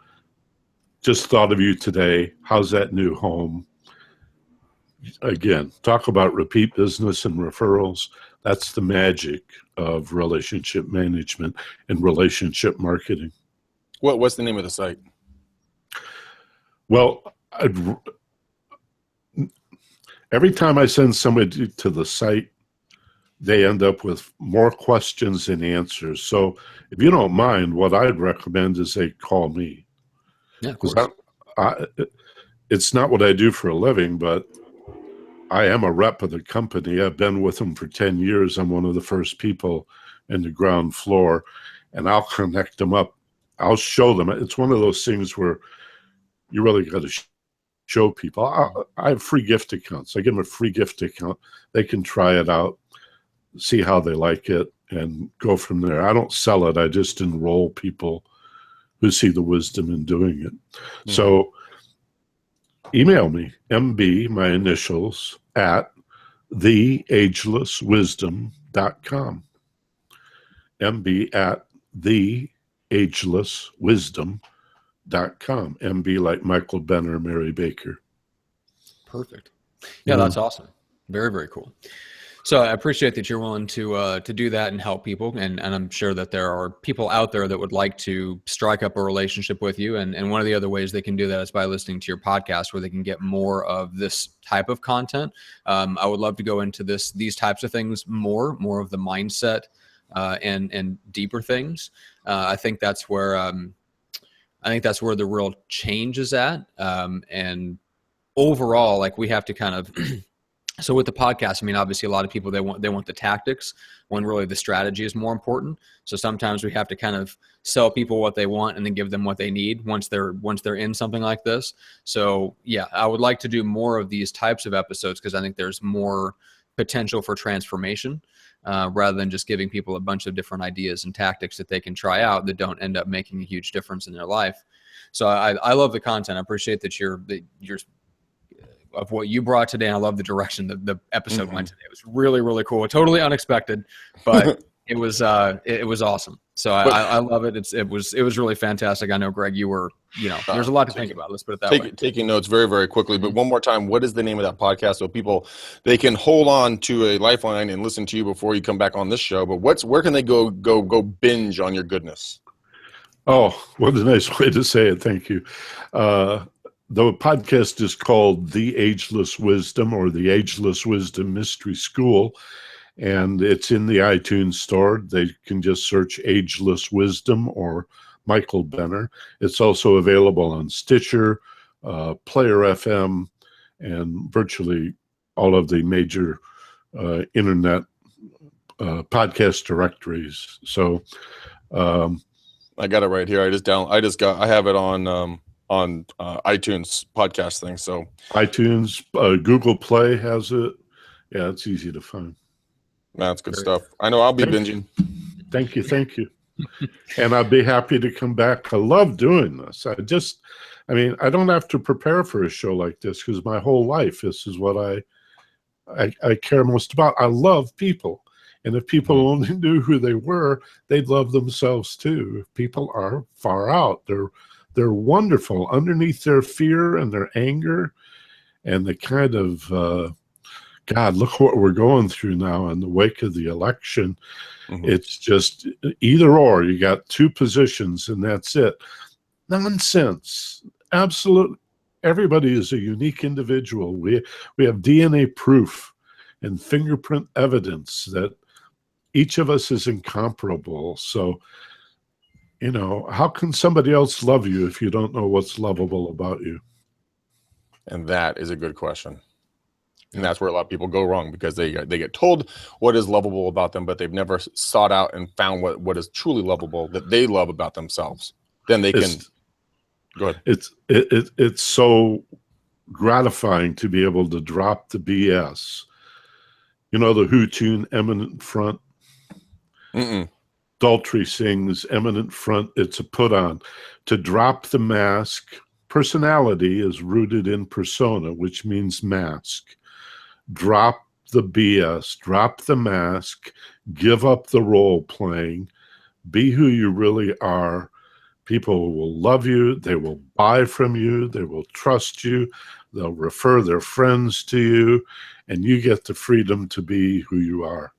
just thought of you today. How's that new home? Again, talk about repeat business and referrals. That's the magic of relationship management and relationship marketing. What's the name of the site? Well, every time I send somebody to the site, they end up with more questions than answers. So if you don't mind, what I'd recommend is they call me. Yeah, of course. It's not what I do for a living, but I am a rep of the company. I've been with them for 10 years. I'm one of the first people in the ground floor, and I'll connect them up. I'll show them. It's one of those things where you really got to show people. I have free gift accounts. I give them a free gift account. They can try it out, see how they like it, and go from there. I don't sell it. I just enroll people who see the wisdom in doing it. Mm-hmm. So email me, MB, my initials, at theagelesswisdom.com. MB at theagelesswisdom.com. MB like Michael Benner, Mary Baker. Perfect. Yeah, that's awesome. Very, very cool. So I appreciate that you're willing to do that and help people. And I'm sure that there are people out there that would like to strike up a relationship with you. And one of the other ways they can do that is by listening to your podcast, where they can get more of this type of content. I would love to go into these types of things more of the mindset and deeper things. I think that's where the real change is at. And overall, like, we have to kind of so with the podcast, I mean, obviously a lot of people, they want the tactics when really the strategy is more important. So sometimes we have to kind of sell people what they want and then give them what they need once they're in something like this. So yeah, I would like to do more of these types of episodes because I think there's more potential for transformation rather than just giving people a bunch of different ideas and tactics that they can try out that don't end up making a huge difference in their life. So I love the content. I appreciate that you're of what you brought today. And I love the direction that the episode went today. It was really, really cool. Totally unexpected, but it was awesome. So I love it. It was really fantastic. I know, Greg, you were, there's a lot to think about. Let's put it that way. Taking notes very, very quickly, but one more time, what is the name of that podcast so people, they can hold on to a lifeline and listen to you before you come back on this show, but where can they go binge on your goodness? Oh, what a nice way to say it. Thank you. The podcast is called The Ageless Wisdom, or The Ageless Wisdom Mystery School, and it's in the iTunes store. They can just search Ageless Wisdom or Michael Benner. It's also available on Stitcher, Player FM, and virtually all of the major internet podcast directories. So I got it right here. I have it on iTunes podcast thing. So iTunes, Google Play has it. Yeah, it's easy to find. That's good stuff. I know I'll be binging. Thank you. And I'd be happy to come back. I love doing this. I don't have to prepare for a show like this because my whole life, this is what I care most about. I love people. And if people only knew who they were, they'd love themselves too. If people are far out, they're wonderful underneath their fear and their anger and the kind of, God, look what we're going through now in the wake of the election. It's just either or. You got two positions and that's it. Nonsense. Absolutely. Everybody is a unique individual. We have DNA proof and fingerprint evidence that each of us is incomparable. So, you know, how can somebody else love you if you don't know what's lovable about you? And that is a good question. And that's where a lot of people go wrong, because they get told what is lovable about them, but they've never sought out and found what is truly lovable that they love about themselves. Then they can go ahead. It's so gratifying to be able to drop the BS. You know the Who tune Eminent Front? Daltrey sings Eminent Front, it's a put on. To drop the mask. Personality is rooted in persona, which means mask. Drop the BS, drop the mask, give up the role playing, be who you really are. People will love you, they will buy from you, they will trust you, they'll refer their friends to you, and you get the freedom to be who you are.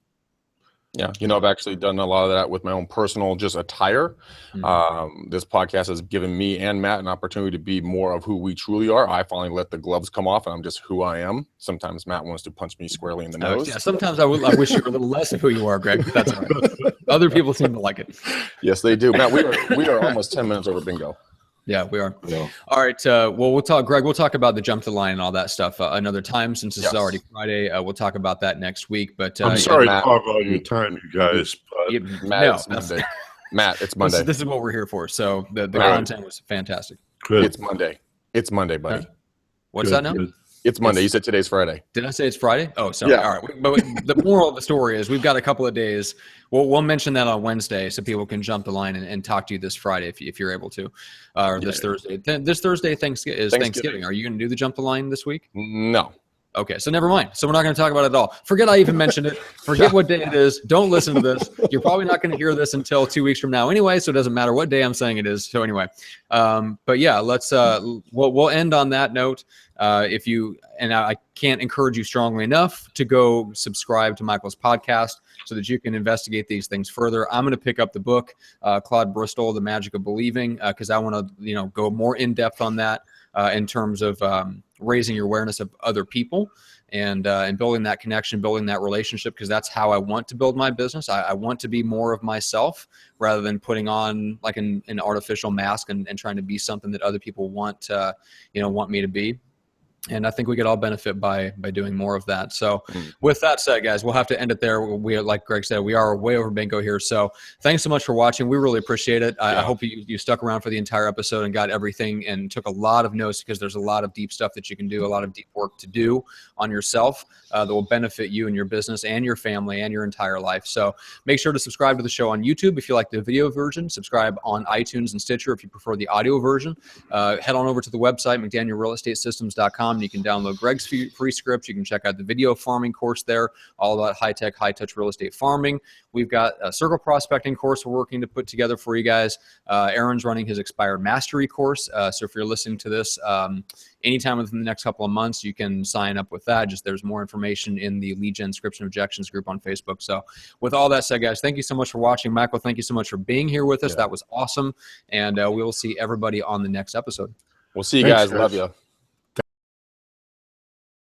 Yeah, you know, I've actually done a lot of that with my own personal just attire. This podcast has given me and Matt an opportunity to be more of who we truly are. I finally let the gloves come off and I'm just who I am. Sometimes Matt wants to punch me squarely in the nose. Yeah, sometimes I wish you were a little less of who you are, Greg, but that's all right. Other people seem to like it. Yes, they do. Matt, we are almost 10 minutes over bingo. Yeah, we are. Yeah. All right. Well, we'll talk, Greg, we'll talk about the jump to the line and all that stuff another time, since it's already Friday. We'll talk about that next week. But I'm sorry to hog all your time, you guys. But Matt, it's Monday. Matt, it's Monday. This is what we're here for. So the content was fantastic. Good. It's Monday. It's Monday, buddy. What's that now? Good. It's Monday. You said today's Friday. Did I say it's Friday? Oh, sorry. Yeah. All right. But the moral of the story is we've got a couple of days. We'll mention that on Wednesday so people can jump the line and talk to you this Friday if you're able to, or this Thursday. This Thursday is Thanksgiving. Are you going to do the jump the line this week? No. Okay, so never mind. So we're not going to talk about it at all. Forget I even mentioned it. Forget what day it is. Don't listen to this. You're probably not going to hear this until 2 weeks from now anyway, so it doesn't matter what day I'm saying it is. So anyway, but yeah, let's we'll end on that note. If you and I can't encourage you strongly enough to go subscribe to Michael's podcast so that you can investigate these things further. I'm going to pick up the book, Claude Bristol, The Magic of Believing, because I want to go more in depth on that in terms of raising your awareness of other people and building that connection, building that relationship, because that's how I want to build my business. I want to be more of myself rather than putting on like an artificial mask and trying to be something that other people want me to be. And I think we could all benefit by doing more of that. So with that said, guys, we'll have to end it there. We, like Greg said, we are way over bingo here. So thanks so much for watching. We really appreciate it. I hope you stuck around for the entire episode and got everything and took a lot of notes, because there's a lot of deep stuff that you can do, a lot of deep work to do on yourself that will benefit you and your business and your family and your entire life. So make sure to subscribe to the show on YouTube if you like the video version. Subscribe on iTunes and Stitcher if you prefer the audio version. Head on over to the website, McDanielRealEstateSystems.com. You can download Greg's free scripts. You can check out the video farming course there, all about high-tech, high-touch real estate farming. We've got a circle prospecting course we're working to put together for you guys. Aaron's running his expired mastery course. So if you're listening to this anytime within the next couple of months, you can sign up with that. Just there's more information in the Lead Gen Scripts and Objections group on Facebook. So with all that said, guys, thank you so much for watching. Michael, thank you so much for being here with us. That was awesome. And we will see everybody on the next episode. We'll see you guys. Love you.